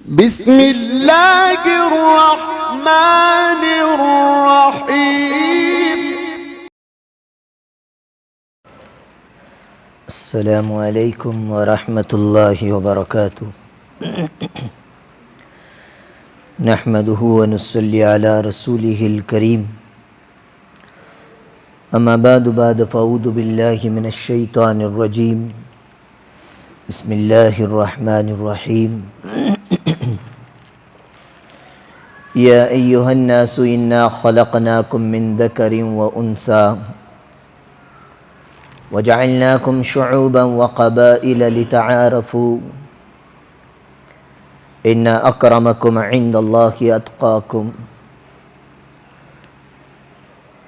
بسم اللہ الرحمن الرحیم۔ السلام علیکم ورحمۃ اللہ وبرکاتہ۔ نحمده ونصلی علی رسوله الکریم، اما بعد فاعوذ باللہ من الشیطان الرجیم، بسم اللہ الرحمن الرحیم۔ یا ایہا الناس انا خلقناکم من ذکر وانثی وجعلناکم شعوبا وقبائل لتعارفوا ان اکرمکم عند اللہ اتقاکم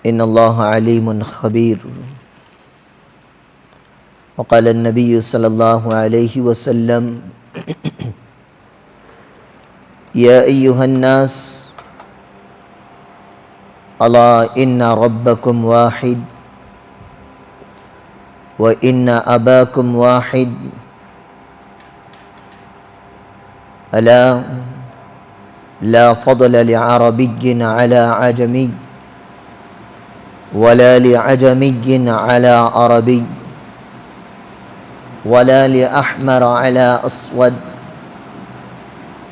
ان اللہ علیم خبیر۔ وقال النبی صلی اللہ علیہ وسلم یا ایہا الناس الا ان ربکم واحد وَإِنَّ أَبَاكُمْ وَاحِدٌ أَلَا لَا فَضْلَ لِعَرَبِيٍّ عَلَى عَجَمِيٍّ وَلَا لِعَجَمِيٍّ عَلَى عَرَبِيٍّ وَلَا لِأَحْمَرَ عَلَى أَسْوَدٍ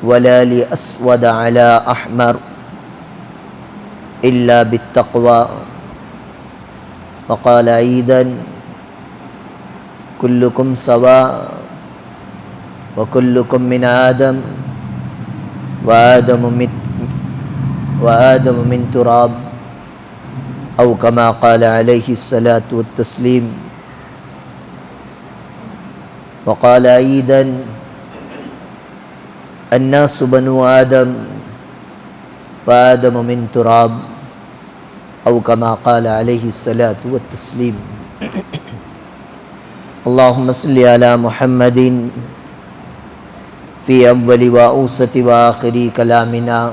وَلَا لِأَسْوَدَ عَلَى أَحْمَرٍ إِلَّا بِالتَّقْوَى۔ وقال أيضا کلکم سواء وکلکم من آدم وآدم من تراب او کما قال علیہ الصلاة والتسلیم۔ وقال ایضا الناس بنو آدم وآدم من تراب او کما قال علیہ الصلاة والتسلیم۔ اللہم صلی علی محمد فی اول و اوسط و آخری کلامنا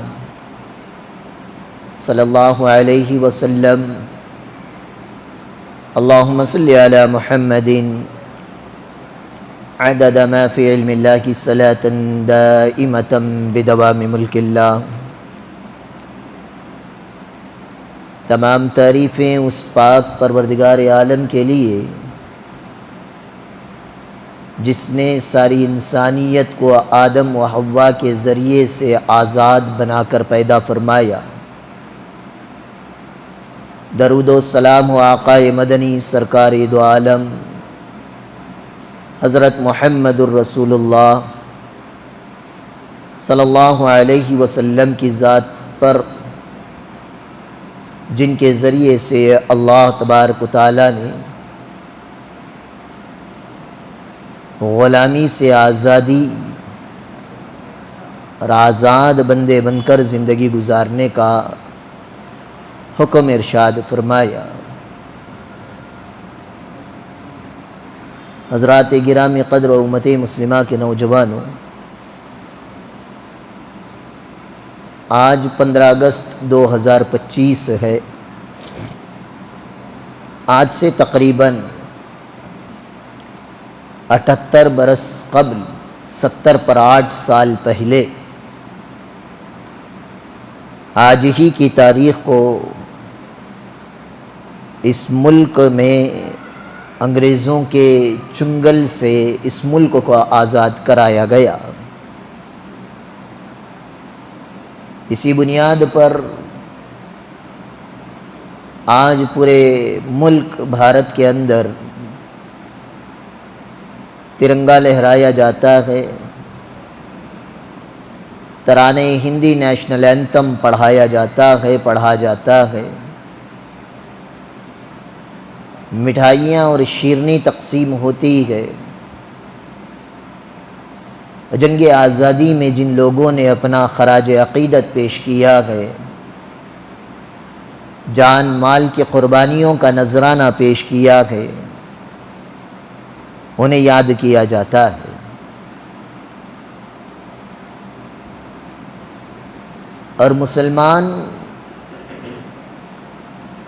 صلی اللہ علیہ وسلم۔ اللہم صلی علی محمد عدد ما فی علم اللہ صلاة دائمة بدوام ملک اللہ۔ تمام تعریفیں اس پاک پروردگار عالم کے لیے جس نے ساری انسانیت کو آدم و حوا کے ذریعے سے آزاد بنا کر پیدا فرمایا۔ درود و سلام و آقا مدنی سرکار دو عالم حضرت محمد الرسول اللہ صلی اللہ علیہ وسلم کی ذات پر، جن کے ذریعے سے اللہ تبارک و تعالیٰ نے غلامی سے آزادی اور آزاد بندے بن کر زندگی گزارنے کا حکم ارشاد فرمایا۔ حضرات گرامی قدر و امت مسلمہ کے نوجوانوں، آج 15 اگست 2025 ہے۔ آج سے تقریباً 78 برس قبل، 70 پر 8 سال پہلے، آج ہی کی تاریخ کو اس ملک میں انگریزوں کے چنگل سے اس ملک کو آزاد کرایا گیا۔ اسی بنیاد پر آج پورے ملک بھارت کے اندر ترنگا لہرایا جاتا ہے، ترانے ہندی نیشنل اینتھم پڑھا جاتا ہے، مٹھائیاں اور شیرنی تقسیم ہوتی ہے۔ جنگ آزادی میں جن لوگوں نے اپنا خراج عقیدت پیش کیا ہے، جان مال کی قربانیوں کا نذرانہ پیش کیا ہے، انہیں یاد کیا جاتا ہے۔ اور مسلمان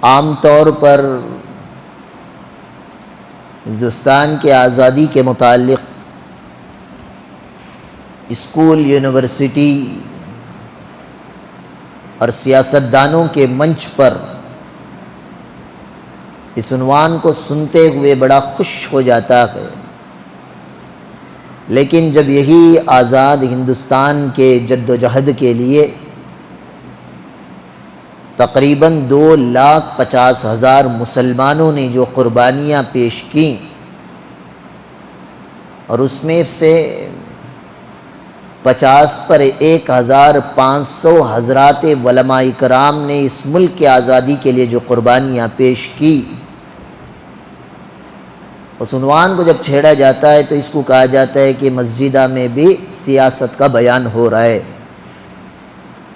عام طور پر ہندوستان کے آزادی کے متعلق اسکول، یونیورسٹی اور سیاستدانوں کے منچ پر اس عنوان کو سنتے ہوئے بڑا خوش ہو جاتا ہے، لیکن جب یہی آزاد ہندوستان کے جد و جہد کے لیے تقریباً 2,50,000 مسلمانوں نے جو قربانیاں پیش کیں، اور اس میں سے 50 پر 1,500 حضرات علماء کرام نے اس ملک کی آزادی کے لیے جو قربانیاں پیش کی، اس عنوان کو جب چھیڑا جاتا ہے تو اس کو کہا جاتا ہے کہ مسجدہ میں بھی سیاست کا بیان ہو رہا ہے۔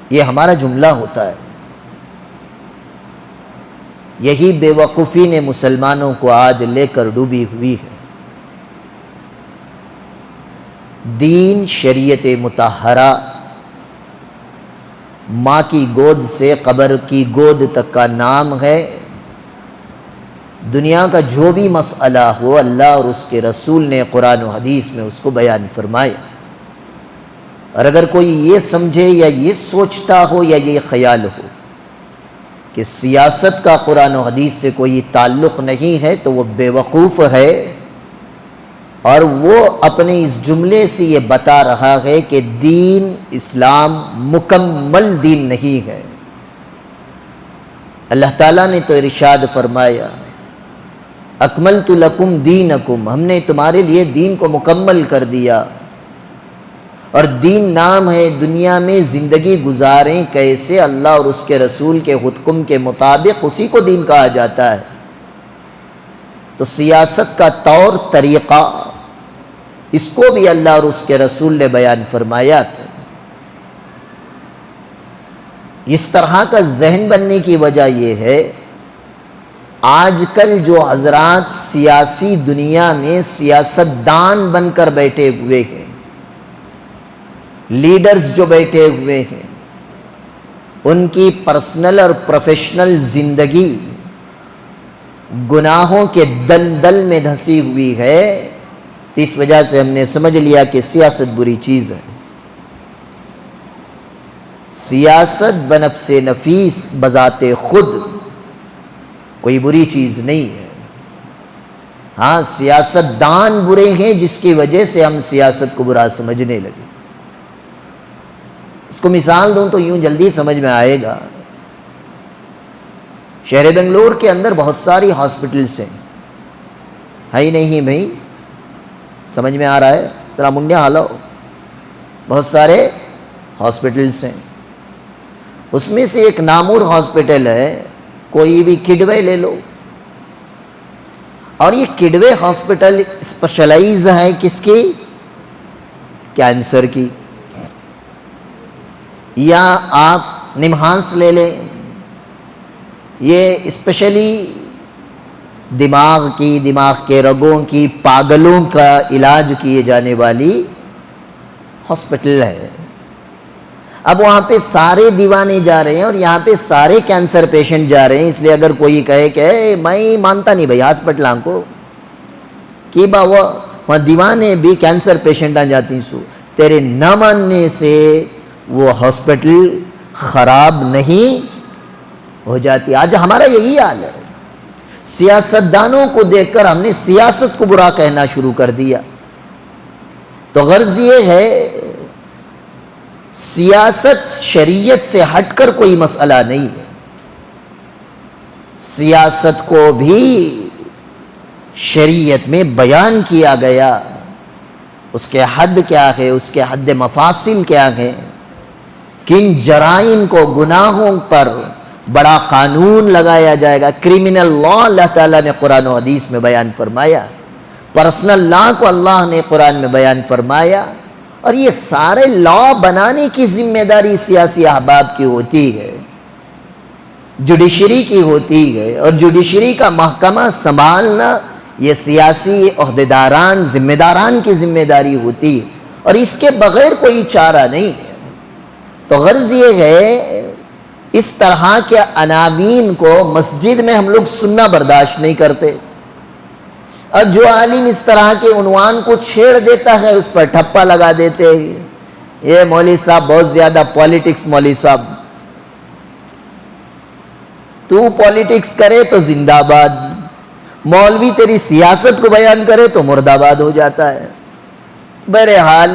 یہ ہمارا جملہ ہوتا ہے۔ یہی بے وقوفی نے مسلمانوں کو آج لے کر ڈوبی ہوئی ہے۔ دین شریعت مطہرہ ماں کی گود سے قبر کی گود تک کا نام ہے۔ دنیا کا جو بھی مسئلہ ہو، اللہ اور اس کے رسول نے قرآن و حدیث میں اس کو بیان فرمایا۔ اور اگر کوئی یہ سمجھے یا یہ سوچتا ہو یا یہ خیال ہو کہ سیاست کا قرآن و حدیث سے کوئی تعلق نہیں ہے تو وہ بے وقوف ہے، اور وہ اپنے اس جملے سے یہ بتا رہا ہے کہ دین اسلام مکمل دین نہیں ہے۔ اللہ تعالیٰ نے تو ارشاد فرمایا، اکملت لکم دینکم، ہم نے تمہارے لیے دین کو مکمل کر دیا۔ اور دین نام ہے دنیا میں زندگی گزاریں کیسے، اللہ اور اس کے رسول کے حکم کے مطابق، اسی کو دین کہا جاتا ہے۔ تو سیاست کا طور طریقہ، اس کو بھی اللہ اور اس کے رسول نے بیان فرمایا۔ اس طرح کا ذہن بننے کی وجہ یہ ہے، آج کل جو حضرات سیاسی دنیا میں سیاستدان بن کر بیٹھے ہوئے ہیں، لیڈرز جو بیٹھے ہوئے ہیں، ان کی پرسنل اور پروفیشنل زندگی گناہوں کے دلدل میں دھسی ہوئی ہے۔ تو اس وجہ سے ہم نے سمجھ لیا کہ سیاست بری چیز ہے۔ سیاست بنفس نفیس بذات خود کوئی بری چیز نہیں ہے۔ ہاں، سیاستدان برے ہیں جس کی وجہ سے ہم سیاست کو برا سمجھنے لگے۔ اس کو مثال دوں تو یوں جلدی سمجھ میں آئے گا۔ شہر بنگلور کے اندر بہت ساری ہاسپٹلس ہیں، ہے ہی نہیں بھائی؟ سمجھ میں آ رہا ہے؟ ذرا منڈے ہالو۔ بہت سارے ہاسپٹلس ہیں، اس میں سے ایک نامور ہاسپٹل ہے، کوئی بھی کڈوے لے لو، اور یہ کڈوے ہاسپٹل اسپیشلائز ہے کس کی؟ کینسر کی۔ یا آپ نمہانس لے لیں، یہ اسپیشلی دماغ کے رگوں کی، پاگلوں کا علاج کیے جانے والی ہاسپٹل ہے۔ اب وہاں پہ سارے دیوانے جا رہے ہیں اور یہاں پہ سارے کینسر پیشنٹ جا رہے ہیں، اس لیے اگر کوئی کہے کہ میں مانتا نہیں بھائی ہاسپٹلاں کو کہ وہ دیوانے بھی کینسر پیشنٹ آ جاتی ہیں، سو تیرے نہ ماننے سے وہ ہاسپٹل خراب نہیں ہو جاتی۔ آج ہمارا یہی حال ہے، سیاستدانوں کو دیکھ کر ہم نے سیاست کو برا کہنا شروع کر دیا۔ تو غرض یہ ہے، سیاست شریعت سے ہٹ کر کوئی مسئلہ نہیں ہے۔ سیاست کو بھی شریعت میں بیان کیا گیا، اس کے حد کیا ہے، اس کے حد مفاصل کیا ہے، کن جرائم کو، گناہوں پر بڑا قانون لگایا جائے گا۔ کرمنل لا اللہ تعالیٰ نے قرآن و حدیث میں بیان فرمایا، پرسنل لا کو اللہ نے قرآن میں بیان فرمایا، اور یہ سارے لا بنانے کی ذمہ داری سیاسی احباب کی ہوتی ہے، جوڈیشری کی ہوتی ہے، اور جوڈیشری کا محکمہ سنبھالنا یہ سیاسی عہدیداران، ذمہ داران کی ذمہ داری ہوتی ہے، اور اس کے بغیر کوئی چارہ نہیں ہے۔ تو غرض یہ ہے، اس طرح کے عناوین کو مسجد میں ہم لوگ سننا برداشت نہیں کرتے، اور جو عالم اس طرح کے عنوان کو چھیڑ دیتا ہے اس پر ٹھپا لگا دیتے ہیں یہ مولوی صاحب بہت زیادہ پالیٹکس، مولوی صاحب تو پالیٹکس کرے تو زندہ باد، مولوی تیری سیاست کو بیان کرے تو مرد آباد ہو جاتا ہے۔ بہرحال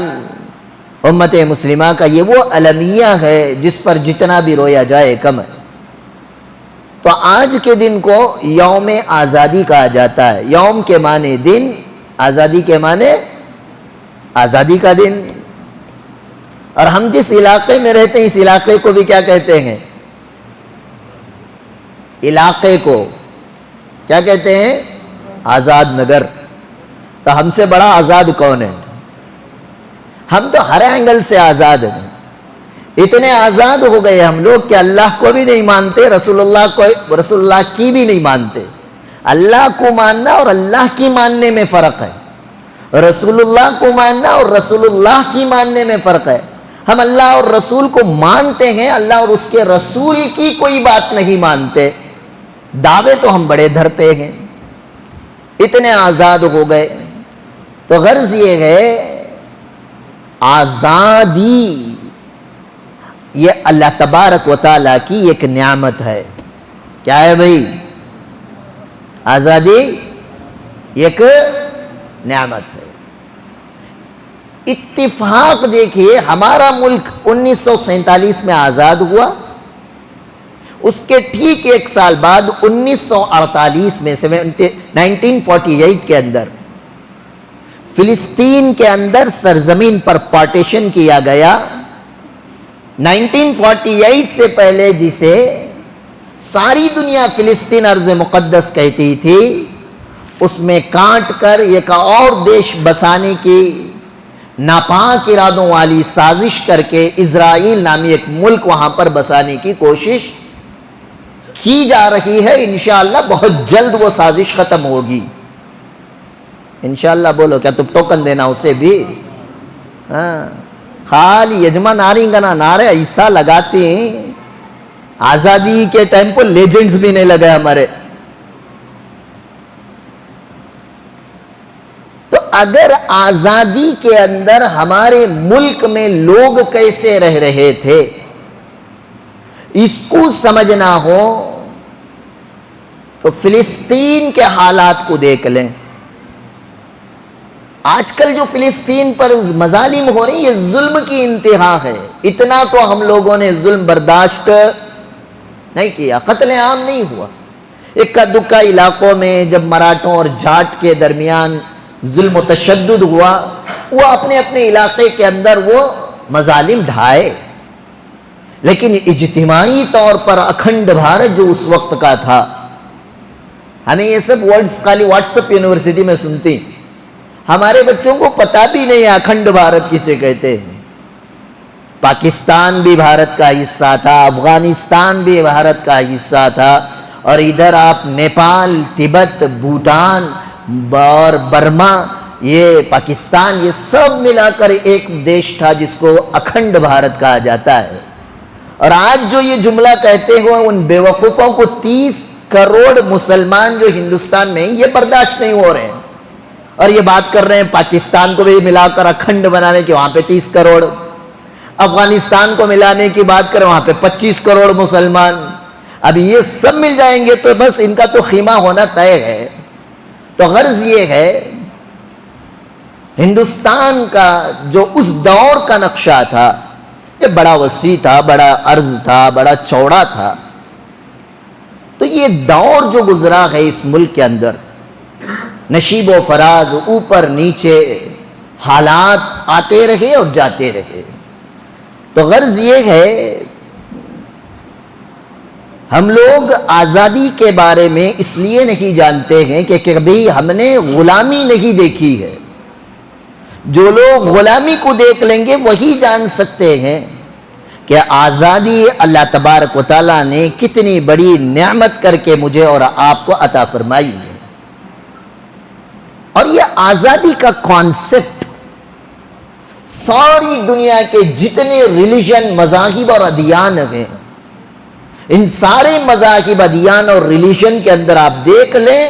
امت مسلمہ کا یہ وہ المیہ ہے جس پر جتنا بھی رویا جائے کم ہے۔ تو آج کے دن کو یوم آزادی کہا جاتا ہے۔ یوم کے معنی دن، آزادی کے معنی آزادی کا دن۔ اور ہم جس علاقے میں رہتے ہیں اس علاقے کو بھی کیا کہتے ہیں؟ علاقے کو کیا کہتے ہیں؟ آزاد نگر۔ تو ہم سے بڑا آزاد کون ہے؟ ہم تو ہر اینگل سے آزاد ہیں۔ اتنے آزاد ہو گئے ہم لوگ کہ اللہ کو بھی نہیں مانتے، رسول اللہ کی بھی نہیں مانتے۔ اللہ کو ماننا اور اللہ کی ماننے میں فرق ہے، رسول اللہ کو ماننا اور رسول اللہ کی ماننے میں فرق ہے۔ ہم اللہ اور رسول کو مانتے ہیں، اللہ اور اس کے رسول کی کوئی بات نہیں مانتے۔ دعوے تو ہم بڑے دھرتے ہیں، اتنے آزاد ہو گئے۔ تو غرض یہ ہے آزادی یہ اللہ تبارک و تعالیٰ کی ایک نعمت ہے۔ کیا ہے بھائی؟ آزادی ایک نعمت ہے۔ اتفاق دیکھیے، ہمارا ملک 1947 میں آزاد ہوا، اس کے ٹھیک ایک سال بعد 1948 میں 1948 کے اندر فلسطین کے اندر سرزمین پر پارٹیشن کیا گیا۔ 1948 سے پہلے جسے ساری دنیا فلسطین ارض مقدس کہتی تھی، اس میں کاٹ کر ایک اور دیش بسانے کی ناپاک ارادوں والی سازش کر کے اسرائیل نامی ایک ملک وہاں پر بسانے کی کوشش کی جا رہی ہے۔ انشاءاللہ بہت جلد وہ سازش ختم ہوگی انشاءاللہ۔ بولو کیا تم ٹوکن دینا اسے بھی؟ خالی یجما ناری گنا نعرے ایسا لگاتے ہیں، آزادی کے ٹائم پر لیجنڈز بھی نہیں لگے ہمارے۔ تو اگر آزادی کے اندر ہمارے ملک میں لوگ کیسے رہ رہے تھے اس کو سمجھنا ہو تو فلسطین کے حالات کو دیکھ لیں۔ آج کل جو فلسطین پر مظالم ہو رہی ہیں یہ ظلم کی انتہا ہے۔ اتنا تو ہم لوگوں نے ظلم برداشت نہیں کیا، قتل عام نہیں ہوا۔ اکا دکا علاقوں میں جب مراٹھوں اور جاٹ کے درمیان ظلم و تشدد ہوا، وہ اپنے اپنے علاقے کے اندر وہ مظالم ڈھائے، لیکن اجتماعی طور پر اکھنڈ بھارت جو اس وقت کا تھا، ہمیں یہ سب ورڈز خالی واٹس ایپ یونیورسٹی میں سنتی، ہمارے بچوں کو پتہ بھی نہیں ہے اکھنڈ بھارت کسے کہتے ہیں۔ پاکستان بھی بھارت کا حصہ تھا، افغانستان بھی بھارت کا حصہ تھا، اور ادھر آپ نیپال، تبت، بھوٹان اور برما، یہ پاکستان، یہ سب ملا کر ایک دیش تھا جس کو اکھنڈ بھارت کہا جاتا ہے۔ اور آج جو یہ جملہ کہتے ہوئے ان بیوقوفوں کو 30 کروڑ مسلمان جو ہندوستان میں ہیں یہ برداشت نہیں ہو رہے ہیں، اور یہ بات کر رہے ہیں پاکستان کو بھی ملا کر اکھنڈ بنانے کی، وہاں پہ 30 کروڑ، افغانستان کو ملانے کی بات کریں وہاں پہ 25 کروڑ مسلمان۔ اب یہ سب مل جائیں گے تو بس ان کا تو خیمہ ہونا طے ہے۔ تو غرض یہ ہے ہندوستان کا جو اس دور کا نقشہ تھا یہ بڑا وسیع تھا، بڑا عرض تھا، بڑا چوڑا تھا۔ تو یہ دور جو گزرا ہے اس ملک کے اندر، نشیب و فراز، اوپر نیچے حالات آتے رہے اور جاتے رہے۔ تو غرض یہ ہے ہم لوگ آزادی کے بارے میں اس لیے نہیں جانتے ہیں کہ کبھی ہم نے غلامی نہیں دیکھی ہے۔ جو لوگ غلامی کو دیکھ لیں گے وہی جان سکتے ہیں کہ آزادی اللہ تبارک و تعالیٰ نے کتنی بڑی نعمت کر کے مجھے اور آپ کو عطا فرمائی ہے۔ اور یہ آزادی کا کانسیپٹ ساری دنیا کے جتنے ریلیجن، مذاہب اور ادیان ہیں، ان سارے مذاہب، ادیان اور ریلیجن کے اندر آپ دیکھ لیں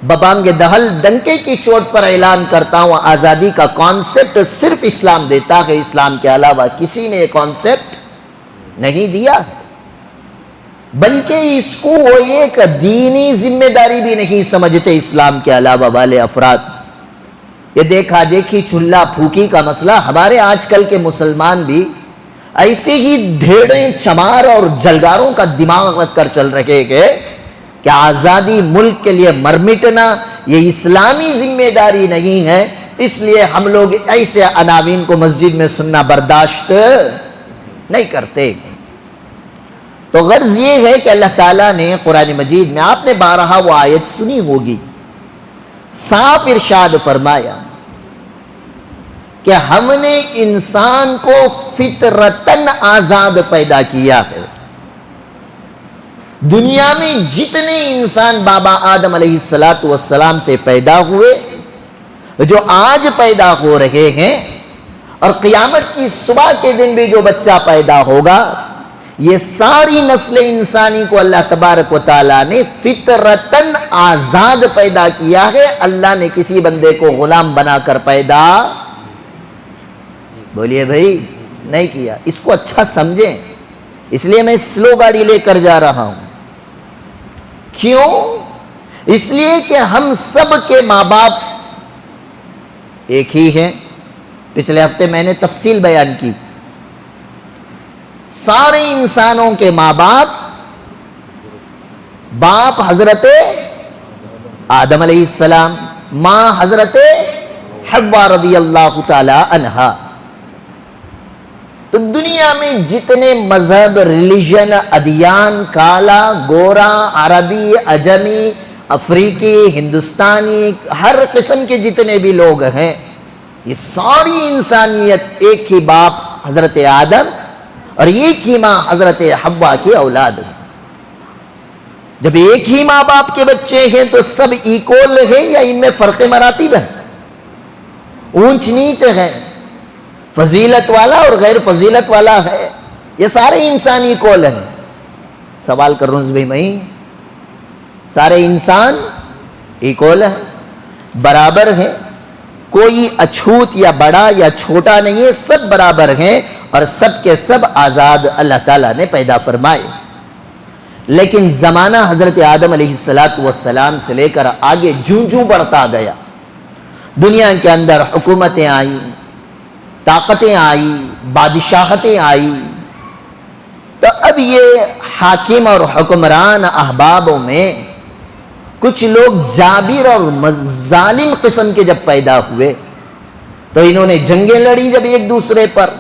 ببانگ دہل ڈنکے کی چوٹ پر اعلان کرتا ہوں، آزادی کا کانسیپٹ صرف اسلام دیتا ہے، اسلام کے علاوہ کسی نے یہ کانسیپٹ نہیں دیا، بلکہ اس کو وہ ایک دینی ذمہ داری بھی نہیں سمجھتے اسلام کے علاوہ والے افراد۔ یہ دیکھا دیکھی چولہا پھوکی کا مسئلہ ہمارے آج کل کے مسلمان بھی ایسے ہی ڈھیڑیں چمار اور جلگاروں کا دماغ رکھ کر چل رہے ہیں کہ آزادی ملک کے لیے مر مٹنا یہ اسلامی ذمہ داری نہیں ہے، اس لیے ہم لوگ ایسے عناوین کو مسجد میں سننا برداشت نہیں کرتے۔ تو غرض یہ ہے کہ اللہ تعالیٰ نے قرآن مجید میں، آپ نے بارہا وہ آیت سنی ہوگی، صاف ارشاد فرمایا کہ ہم نے انسان کو فطرتاً آزاد پیدا کیا ہے۔ دنیا میں جتنے انسان بابا آدم علیہ السلام سے پیدا ہوئے، جو آج پیدا ہو رہے ہیں، اور قیامت کی صبح کے دن بھی جو بچہ پیدا ہوگا، یہ ساری نسل انسانی کو اللہ تبارک و تعالیٰ نے فطرتاً آزاد پیدا کیا ہے۔ اللہ نے کسی بندے کو غلام بنا کر پیدا، بولیے بھائی، نہیں کیا۔ اس کو اچھا سمجھیں، اس لیے میں سلو گاڑی لے کر جا رہا ہوں۔ کیوں؟ اس لیے کہ ہم سب کے ماں باپ ایک ہی ہیں۔ پچھلے ہفتے میں نے تفصیل بیان کی، سارے انسانوں کے ماں باپ حضرت آدم علیہ السلام، ماں حضرت حوا رضی اللہ تعالی عنہا۔ تو دنیا میں جتنے مذہب، ریلیجن، ادیان، کالا، گورا، عربی، عجمی، افریقی، ہندوستانی، ہر قسم کے جتنے بھی لوگ ہیں، یہ ساری انسانیت ایک ہی باپ حضرت آدم اور ایک ہی ماں حضرت حوا کی اولاد۔ جب ایک ہی ماں باپ کے بچے ہیں تو سب ایکول ہیں یا ان میں فرق مراتب ہے، اونچ نیچ ہے، فضیلت والا اور غیر فضیلت والا ہے؟ یہ سارے انسان ایکول ہیں۔ سوال کر رہا ہوں بھائی، میں سارے انسان ایکول ہیں، برابر ہیں، کوئی اچھوت یا بڑا یا چھوٹا نہیں ہے، سب برابر ہیں اور سب کے سب آزاد اللہ تعالیٰ نے پیدا فرمائے۔ لیکن زمانہ حضرت آدم علیہ السلام سے لے کر آگے جوں بڑھتا گیا، دنیا کے اندر حکومتیں آئیں، طاقتیں آئی، بادشاہتیں آئی، تو اب یہ حاکم اور حکمران احبابوں میں کچھ لوگ جابر اور ظالم قسم کے جب پیدا ہوئے تو انہوں نے جنگیں لڑی جب ایک دوسرے پر۔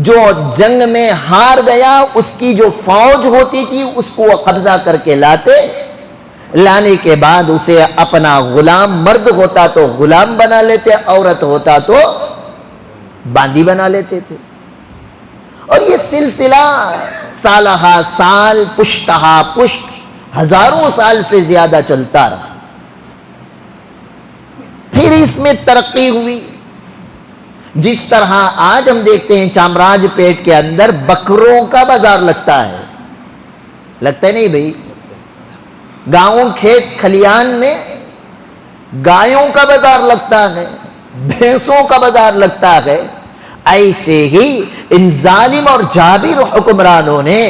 جو جنگ میں ہار گیا اس کی جو فوج ہوتی تھی اس کو وہ قبضہ کر کے لانے کے بعد اسے اپنا غلام، مرد ہوتا تو غلام بنا لیتے، عورت ہوتا تو باندی بنا لیتے تھے۔ اور یہ سلسلہ سالہا سال، پشتہا پشت، ہزاروں سال سے زیادہ چلتا رہا۔ پھر اس میں ترقی ہوئی، جس طرح آج ہم دیکھتے ہیں چامراج پیٹ کے اندر بکروں کا بازار لگتا ہے، لگتا ہے نہیں بھائی؟ گاؤں کھیت کھلیان میں گایوں کا بازار لگتا ہے، بھینسوں کا بازار لگتا ہے۔ ایسے ہی ان ظالم اور جابر حکمرانوں نے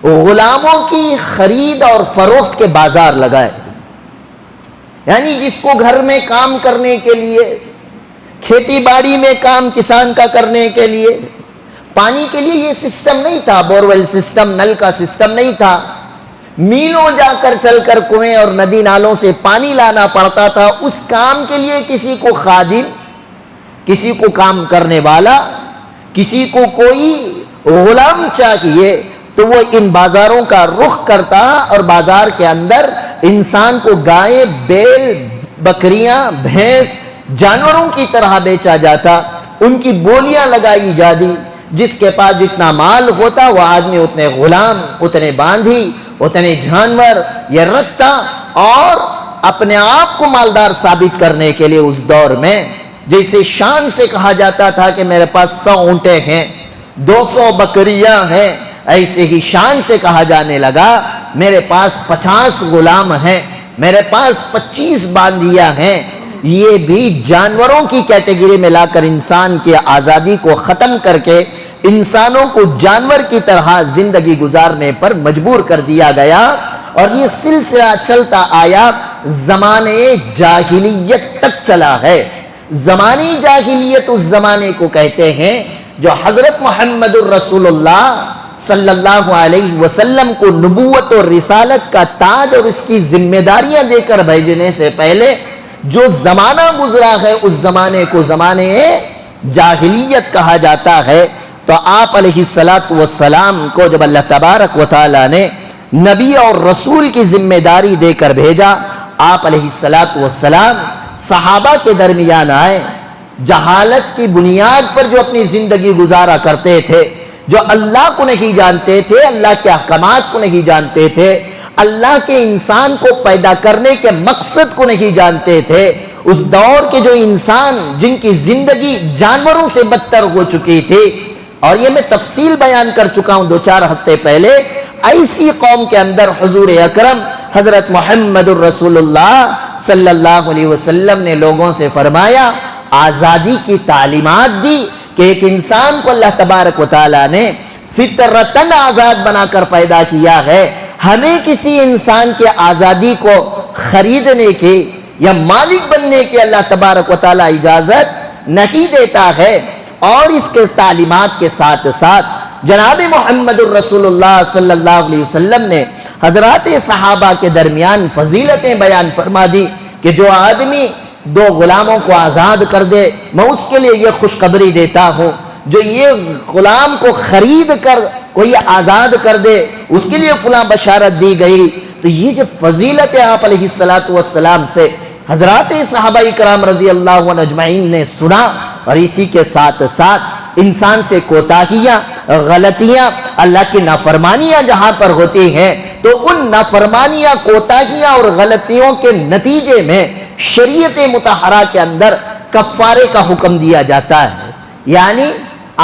غلاموں کی خرید اور فروخت کے بازار لگائے، یعنی جس کو گھر میں کام کرنے کے لیے، کھیتی باڑی میں کام کسان کا کرنے کے لیے، پانی کے لیے یہ سسٹم نہیں تھا، بورویل سسٹم، نل کا سسٹم نہیں تھا، میلوں جا کر چل کر کنویں اور ندی نالوں سے پانی لانا پڑتا تھا۔ اس کام کے لیے کسی کو خادم، کسی کو کام کرنے والا، کسی کو کوئی غلام چاہیے، تو وہ ان بازاروں کا رخ کرتا اور بازار کے اندر انسان کو گائے، بیل، بکریاں، بھینس، جانوروں کی طرح بیچا جاتا، ان کی بولیاں لگائی جاتی، جس کے پاس جتنا مال ہوتا وہ آدمی اتنے غلام، اتنے باندھی، اتنے جانور یہ رکھتا، اور اپنے آپ کو مالدار ثابت کرنے کے لیے اس دور میں جیسے شان سے کہا جاتا تھا کہ میرے پاس 100 اونٹیں ہیں، 200 بکریاں ہیں، ایسے ہی شان سے کہا جانے لگا میرے پاس 50 غلام ہیں، میرے پاس 25 باندیاں ہیں، یہ بھی جانوروں کی کیٹیگری میں لا کر انسان کی آزادی کو ختم کر کے انسانوں کو جانور کی طرح زندگی گزارنے پر مجبور کر دیا گیا، اور یہ سلسلہ چلتا آیا زمانے جاہلیت تک چلا ہے۔ زمانی جاہلیت اس زمانے کو کہتے ہیں جو حضرت محمد الرسول اللہ صلی اللہ علیہ وسلم کو نبوت اور رسالت کا تاج اور اس کی ذمہ داریاں دے کر بھیجنے سے پہلے جو زمانہ گزرا ہے اس زمانے کو زمانے جاہلیت کہا جاتا ہے۔ تو آپ علیہ السلام کو جب اللہ تبارک و تعالی نے نبی اور رسول کی ذمہ داری دے کر بھیجا، آپ علیہ السلام صحابہ کے درمیان آئے، جہالت کی بنیاد پر جو اپنی زندگی گزارا کرتے تھے، جو اللہ کو نہیں جانتے تھے، اللہ کے احکامات کو نہیں جانتے تھے، اللہ کے انسان کو پیدا کرنے کے مقصد کو نہیں جانتے تھے، اس دور کے جو انسان جن کی زندگی جانوروں سے بدتر ہو چکی تھی، اور یہ میں تفصیل بیان کر چکا ہوں 2-4 ہفتے پہلے، ایسی قوم کے اندر حضور اکرم حضرت محمد الرسول اللہ صلی اللہ علیہ وسلم نے لوگوں سے فرمایا، آزادی کی تعلیمات دی کہ ایک انسان کو اللہ تبارک و تعالی نے فطرتاً آزاد بنا کر پیدا کیا ہے، ہمیں کسی انسان کی آزادی کو خریدنے کی یا مالک بننے کی اللہ تبارک و تعالی اجازت نہیں دیتا ہے۔ اور اس کے تعلیمات کے ساتھ ساتھ جناب محمد الرسول اللہ صلی اللہ علیہ وسلم نے حضرات صحابہ کے درمیان فضیلتیں بیان فرما دی کہ جو آدمی 2 غلاموں کو آزاد کر دے، میں اس کے لیے یہ خوشخبری دیتا ہوں، جو یہ غلام کو خرید کر کوئی آزاد کر دے اس کے لیے فلاں بشارت دی گئی۔ تو یہ جب فضیلت آپ علیہ السلام سے حضرات صحابہ کرام رضی اللہ عنہ اجمعین نے سنا، اور اسی کے ساتھ ساتھ انسان سے کوتاہیاں، غلطیاں، اللہ کی نافرمانیاں جہاں پر ہوتی ہیں تو ان نافرمانیاں، کوتاہیاں اور غلطیوں کے نتیجے میں شریعت مطہرہ کے اندر کفارے کا حکم دیا جاتا ہے۔ یعنی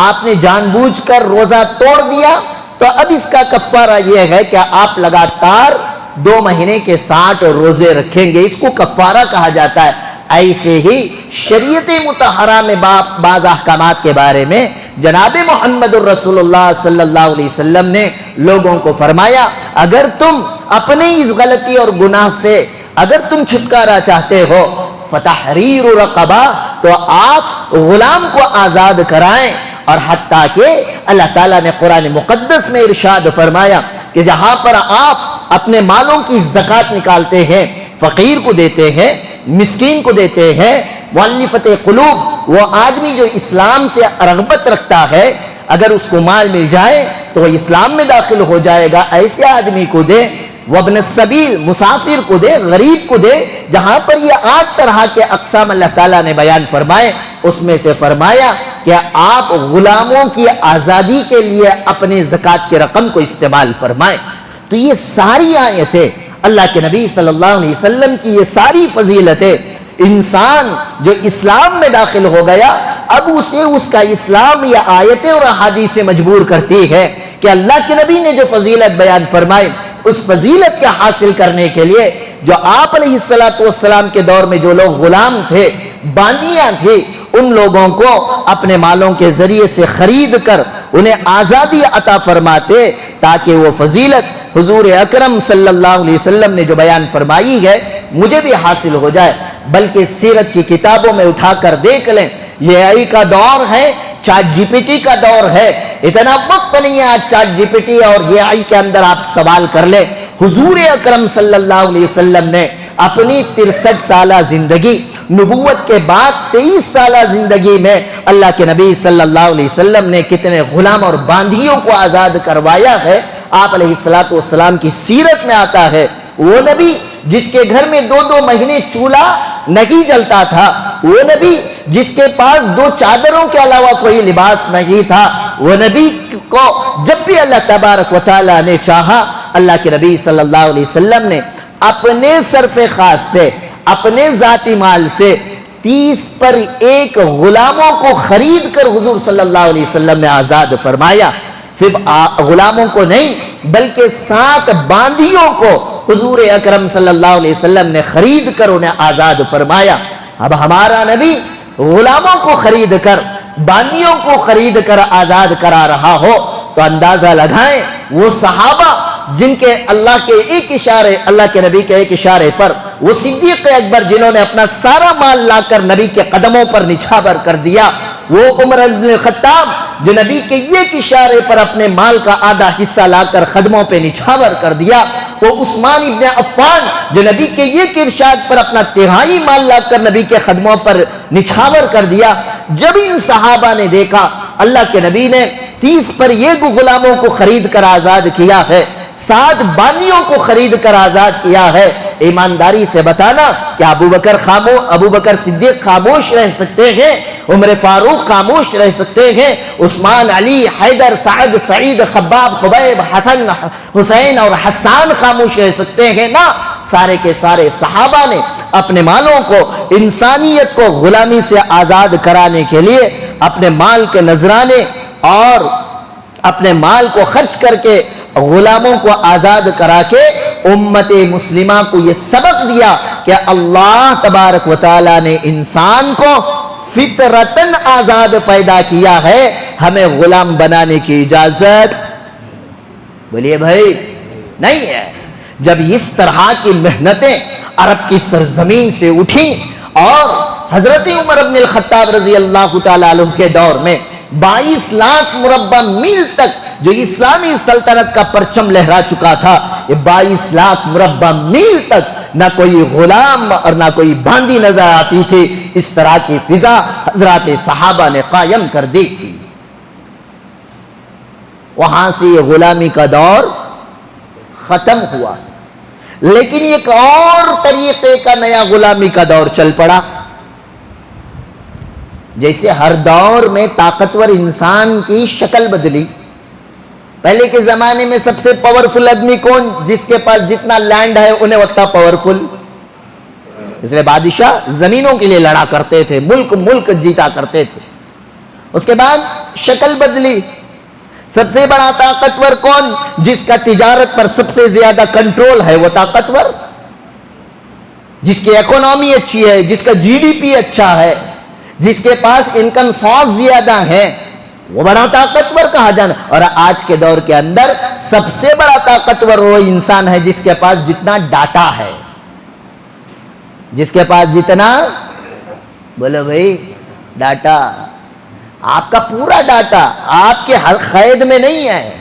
آپ نے جان بوجھ کر روزہ توڑ دیا تو اب اس کا کفارہ یہ ہے کہ آپ لگاتار 2 مہینے کے 60 روزے رکھیں گے، اس کو کفارہ کہا جاتا ہے۔ ایسے ہی شریعت مطہرہ میں بعض احکامات کے بارے میں جناب محمد الرسول اللہ صلی اللہ علیہ وسلم نے لوگوں کو فرمایا، اگر تم اپنے اس غلطی اور گناہ سے اگر تم چھٹکارا چاہتے ہو فتحریر رقبہ، تو آپ غلام کو آزاد کرائیں۔ اور حتیٰ کہ اللہ تعالیٰ نے قرآن مقدس میں ارشاد فرمایا کہ جہاں پر آپ اپنے مالوں کی زکوٰۃ نکالتے ہیں، فقیر کو دیتے ہیں، مسکین کو دیتے ہیں، مؤلفۃ قلوب، وہ آدمی جو اسلام سے رغبت رکھتا ہے، اگر اس کو مال مل جائے تو وہ اسلام میں داخل ہو جائے گا، ایسے آدمی کو دے۔ وابن السبیل، مسافر کو دے، غریب کو دے۔ جہاں پر یہ 8 طرح کے اقسام اللہ تعالیٰ نے بیان فرمائے، اس میں سے فرمایا کہ آپ غلاموں کی آزادی کے لیے اپنے زکوٰۃ کی رقم کو استعمال فرمائیں۔ تو یہ ساری آیتیں اللہ کے نبی صلی اللہ علیہ وسلم کی یہ ساری فضیلتیں، انسان جو اسلام میں داخل ہو گیا اب اسے اس کا اسلام یا آیتیں اور احادیث سے مجبور کرتی ہے کہ اللہ کے نبی نے جو فضیلت بیان فرمائی، اس فضیلت کے حاصل کرنے کے لیے جو آپ علیہ السلام کے دور میں جو لوگ غلام تھے، باندیاں تھی، ان لوگوں کو اپنے مالوں کے ذریعے سے خرید کر انہیں آزادی عطا فرماتے تاکہ وہ فضیلت حضور اکرم صلی اللہ علیہ وسلم نے جو بیان فرمائی ہے مجھے بھی حاصل ہو جائے۔ بلکہ سیرت کی کتابوں میں اٹھا کر دیکھ لیں، یہ AI کا دور ہے، چیٹ GPT کا دور ہے، اتنا وقت نہیں ہے آج چیٹ GPT اور یہ AI کے اندر آپ سوال کر لیں۔ حضور اکرم صلی اللہ علیہ وسلم نے اپنی 63 سالہ زندگی، نبوت کے بعد 23 سالہ زندگی میں اللہ کے نبی صلی اللہ علیہ وسلم نے کتنے غلام اور باندیوں کو آزاد کروایا ہے۔ آپ علیہ السلام کی سیرت میں آتا ہے وہ نبی جس کے گھر میں 2 مہینے چولہا نہیں جلتا تھا، وہ نبی جس کے پاس 2 چادروں کے علاوہ کوئی لباس نہیں تھا، وہ نبی کو جب بھی اللہ تبارک و تعالی نے چاہا، اللہ کے نبی صلی اللہ علیہ وسلم نے اپنے صرف خاص سے، اپنے ذاتی مال سے 30 پر 1 غلاموں کو خرید کر حضور صلی اللہ علیہ وسلم نے آزاد فرمایا۔ صرف غلاموں کو نہیں بلکہ 7 باندیوں کو حضور اکرم صلی اللہ علیہ وسلم نے خرید کر انہیں آزاد فرمایا۔ اب ہمارا نبی غلاموں کو خرید کر، بانیوں کو خرید کر آزاد کرا رہا ہو تو اندازہ لگائیں وہ صحابہ جن کے اللہ کے ایک اشارے، اللہ کے نبی کے ایک اشارے پر، وہ صدیق اکبر جنہوں نے اپنا سارا مال لا کر نبی کے قدموں پر نچھاور کر دیا، وہ عمر بن الخطاب جو نبی کے ایک اشارے پر اپنے مال کا آدھا حصہ لا کر قدموں پہ نچھاور کر دیا، وہ عثمان ابن عفان جو نبی کے ایک ارشاد پر اپنا تہائی مال لا کر نبی کے قدموں پر نچھاور کر دیا۔ جب ان صحابہ نے دیکھا اللہ کے نبی نے 30 پر یہ غلاموں کو خرید کر آزاد کیا ہے، 7 بانیوں کو خرید کر آزاد کیا ہے، ایمانداری سے بتانا کہ ابو بکر صدیق خاموش رہ سکتے ہیں، عمر فاروق خاموش رہ سکتے ہیں، عثمان، علی، حیدر، سعد، سعید، خباب، خبیب، حسن، حسین اور حسان خاموش رہ سکتے ہیں؟ نہ، سارے کے سارے صحابہ نے اپنے مالوں کو، انسانیت کو غلامی سے آزاد کرانے کے لیے اپنے مال کے نذرانے اور اپنے مال کو خرچ کر کے غلاموں کو آزاد کرا کے امت مسلمہ کو یہ سبق دیا کہ اللہ تبارک و تعالی نے انسان کو فطرتاً آزاد پیدا کیا ہے، ہمیں غلام بنانے کی اجازت بولیے بھائی نہیں ہے۔ جب اس طرح کی محنتیں عرب کی سرزمین سے اٹھیں اور حضرت عمر بن الخطاب رضی اللہ تعالیٰ عنہ کے دور میں 22 لاکھ مربع میل تک جو اسلامی سلطنت کا پرچم لہرا چکا تھا، یہ 22 لاکھ مربع میل تک نہ کوئی غلام اور نہ کوئی باندی نظر آتی تھی، اس طرح کی فضا حضرات صحابہ نے قائم کر دی تھی۔ وہاں سے یہ غلامی کا دور ختم ہوا، لیکن ایک اور طریقے کا نیا غلامی کا دور چل پڑا۔ جیسے ہر دور میں طاقتور انسان کی شکل بدلی۔ پہلے کے زمانے میں سب سے پاورفل آدمی کون؟ جس کے پاس جتنا لینڈ ہے انہیں اتنا پاورفل، اس لیے بادشاہ زمینوں کے لیے لڑا کرتے تھے، ملک جیتا کرتے تھے۔ اس کے بعد شکل بدلی، سب سے بڑا طاقتور کون؟ جس کا تجارت پر سب سے زیادہ کنٹرول ہے وہ طاقتور، جس کی اکانومی اچھی ہے، جس کا جی ڈی پی اچھا ہے، جس کے پاس انکم سورس زیادہ ہے، وہ بڑا طاقتور کہا جانا۔ اور آج کے دور کے اندر سب سے بڑا طاقتور وہ انسان ہے جس کے پاس جتنا ڈاٹا ہے، جس کے پاس جتنا، بولو بھائی، ڈاٹا، آپ کا پورا ڈاٹا آپ کے ہر قید میں نہیں ہے۔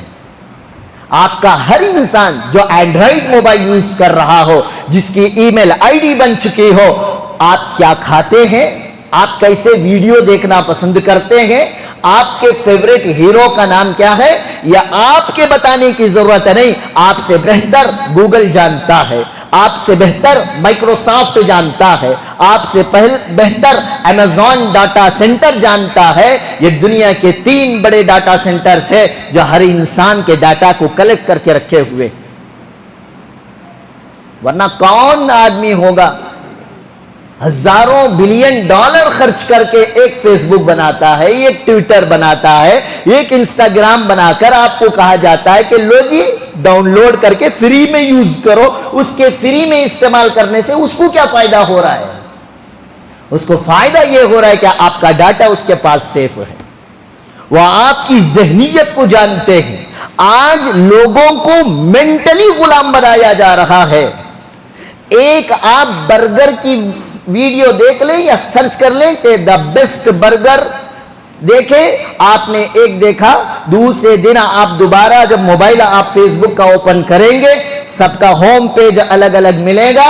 آپ کا ہر انسان جو اینڈرائڈ موبائل یوز کر رہا ہو، جس کی ای میل آئی ڈی بن چکی ہو، آپ کیا کھاتے ہیں، آپ کیسے ویڈیو دیکھنا پسند کرتے ہیں، آپ کے فیوریٹ ہیرو کا نام کیا ہے، یا آپ کے بتانے کی ضرورت نہیں، آپ سے بہتر گوگل جانتا ہے، آپ سے بہتر مائکروسافٹ جانتا ہے، آپ سے بہتر امیزون ڈاٹا سینٹر جانتا ہے۔ یہ دنیا کے 3 بڑے ڈاٹا سینٹرز ہیں جو ہر انسان کے ڈاٹا کو کلیکٹ کر کے رکھے ہوئے، ورنہ کون آدمی ہوگا ہزاروں بلین ڈالر خرچ کر کے ایک فیس بک بناتا ہے، ایک ٹویٹر بناتا ہے، ایک انسٹاگرام بنا کر آپ کو کہا جاتا ہے کہ لو جی ڈاؤن لوڈ کر کے فری میں یوز کرو۔ اس کے فری میں استعمال کرنے سے اس کو کیا فائدہ ہو رہا ہے؟ اس کو فائدہ یہ ہو رہا ہے کہ آپ کا ڈاٹا اس کے پاس سیف ہے، وہ آپ کی ذہنیت کو جانتے ہیں۔ آج لوگوں کو مینٹلی غلام بنایا جا رہا ہے۔ ایک آپ برگر کی ویڈیو دیکھ لیں یا سرچ کر لیں کہ دا بیسٹ برگر دیکھیں، آپ نے ایک دیکھا، دوسرے دن آپ دوبارہ جب موبائل آپ فیس بک کا اوپن کریں گے، سب کا ہوم پیج الگ الگ ملے گا،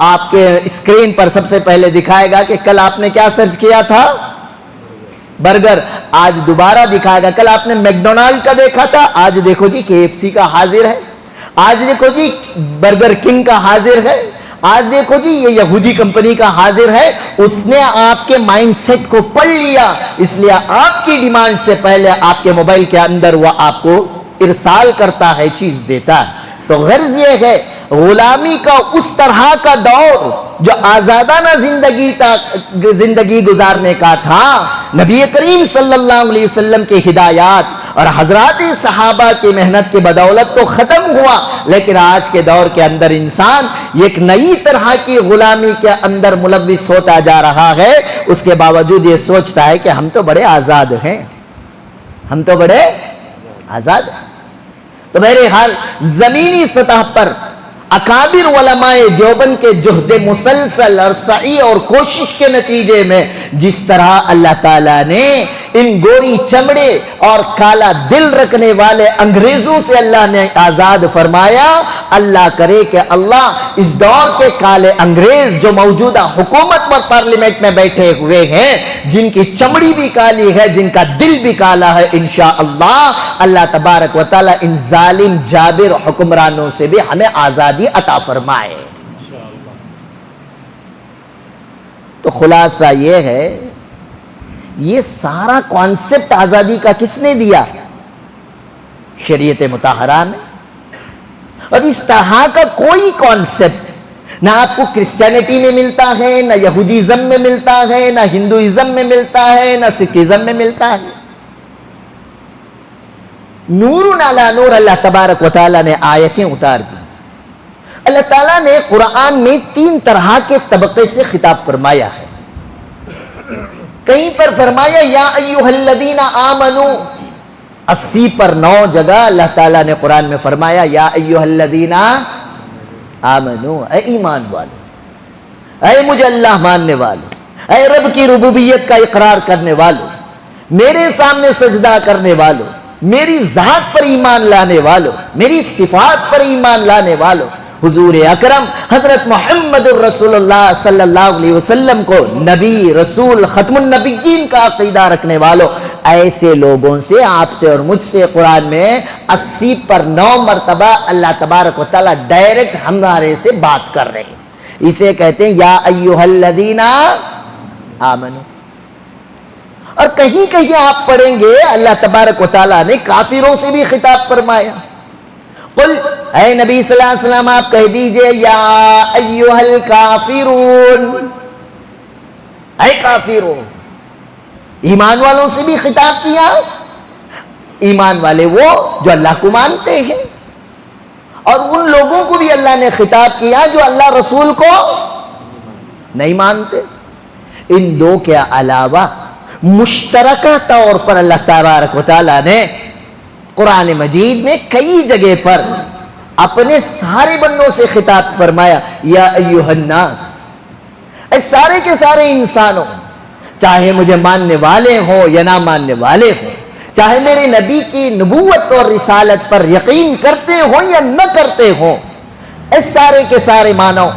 آپ کے اسکرین پر سب سے پہلے دکھائے گا کہ کل آپ نے کیا سرچ کیا تھا، برگر، آج دوبارہ دکھائے گا کل آپ نے میکڈونلڈ کا دیکھا تھا، آج دیکھو جی KFC کا حاضر ہے، آج دیکھو جی برگر کنگ کا حاضر ہے، آج دیکھو جی یہ یہودی کمپنی کا حاضر ہے۔ اس نے آپ کے مائنڈ سیٹ کو پڑھ لیا، اس لیے آپ کی ڈیمانڈ سے پہلے آپ کے موبائل کے اندر وہ آپ کو ارسال کرتا ہے، چیز دیتا ہے۔ تو غرض یہ ہے غلامی کا اس طرح کا دور جو آزادانہ زندگی گزارنے کا تھا، نبی کریم صلی اللہ علیہ وسلم کی ہدایات اور حضرات صحابہ کی محنت کی بدولت تو ختم ہوا، لیکن آج کے دور کے اندر انسان ایک نئی طرح کی غلامی کے اندر ملوث ہوتا جا رہا ہے، اس کے باوجود یہ سوچتا ہے کہ ہم تو بڑے آزاد ہیں، ہم تو بڑے آزاد ہیں۔ تو بہرحال زمینی سطح پر اکابر علماء دیوبند کے جہد مسلسل اور سعی اور کوشش کے نتیجے میں جس طرح اللہ تعالیٰ نے ان گوری چمڑے اور کالا دل رکھنے والے انگریزوں سے اللہ نے آزاد فرمایا، اللہ کرے کہ اللہ اس دور کے کالے انگریز جو موجودہ حکومت پر پارلیمنٹ میں بیٹھے ہوئے ہیں، جن کی چمڑی بھی کالی ہے، جن کا دل بھی کالا ہے، انشاءاللہ اللہ تبارک و تعالیٰ ان ظالم جابر حکمرانوں سے بھی ہمیں آزادی عطا فرمائے۔ تو خلاصہ یہ ہے، یہ سارا کانسیپٹ آزادی کا کس نے دیا؟ شریعت مطہرہ میں۔ اور اس طرح کا کوئی کانسیپٹ نہ آپ کو کرسچینٹی میں ملتا ہے، نہ یہودیزم میں ملتا ہے، نہ ہندوازم میں ملتا ہے، نہ سکھزم میں ملتا ہے۔ نور علی نور اللہ تبارک و تعالیٰ نے آیتیں اتار دی۔ اللہ تعالیٰ نے قرآن میں 3 طرح کے طبقے سے خطاب فرمایا ہے۔ کہیں پر فرمایا یا ایھا الذین آمنو، 80 پر 9 جگہ اللہ تعالیٰ نے قرآن میں فرمایا یا ایھا الذین آمنو، اے ایمان والو، اے مجھے اللہ ماننے والو، اے رب کی ربوبیت کا اقرار کرنے والو، میرے سامنے سجدہ کرنے والو، میری ذات پر ایمان لانے والو، میری صفات پر ایمان لانے والو، حضور اکرم حضرت محمد الرسول اللہ صلی اللہ علیہ وسلم کو نبی، رسول، ختم النبیین کا عقیدہ رکھنے والوں، ایسے لوگوں سے، آپ سے اور مجھ سے قرآن میں 80 پر 9 مرتبہ اللہ تبارک و تعالیٰ ڈائریکٹ ہمارے سے بات کر رہے ہیں۔ اسے کہتے ہیں یا ایھا الذین آمنو۔ اور کہیں کہیں آپ پڑھیں گے اللہ تبارک و تعالیٰ نے کافروں سے بھی خطاب فرمایا، قل، اے نبی صلی اللہ علیہ وسلم آپ کہہ دیجئے یا ایھا الکافرون، اے کافرون۔ ایمان والوں سے بھی خطاب کیا، ایمان والے وہ جو اللہ کو مانتے ہیں، اور ان لوگوں کو بھی اللہ نے خطاب کیا جو اللہ رسول کو نہیں مانتے۔ ان دو کے علاوہ مشترکہ طور پر اللہ تبارک و تعالیٰ نے قرآن مجید میں کئی جگہ پر اپنے سارے بندوں سے خطاب فرمایا یا ایھا الناس، اے سارے کے سارے انسانوں، چاہے مجھے ماننے والے ہوں یا نہ ماننے والے ہوں، چاہے میرے نبی کی نبوت اور رسالت پر یقین کرتے ہوں یا نہ کرتے ہوں، اے سارے کے سارے مانو،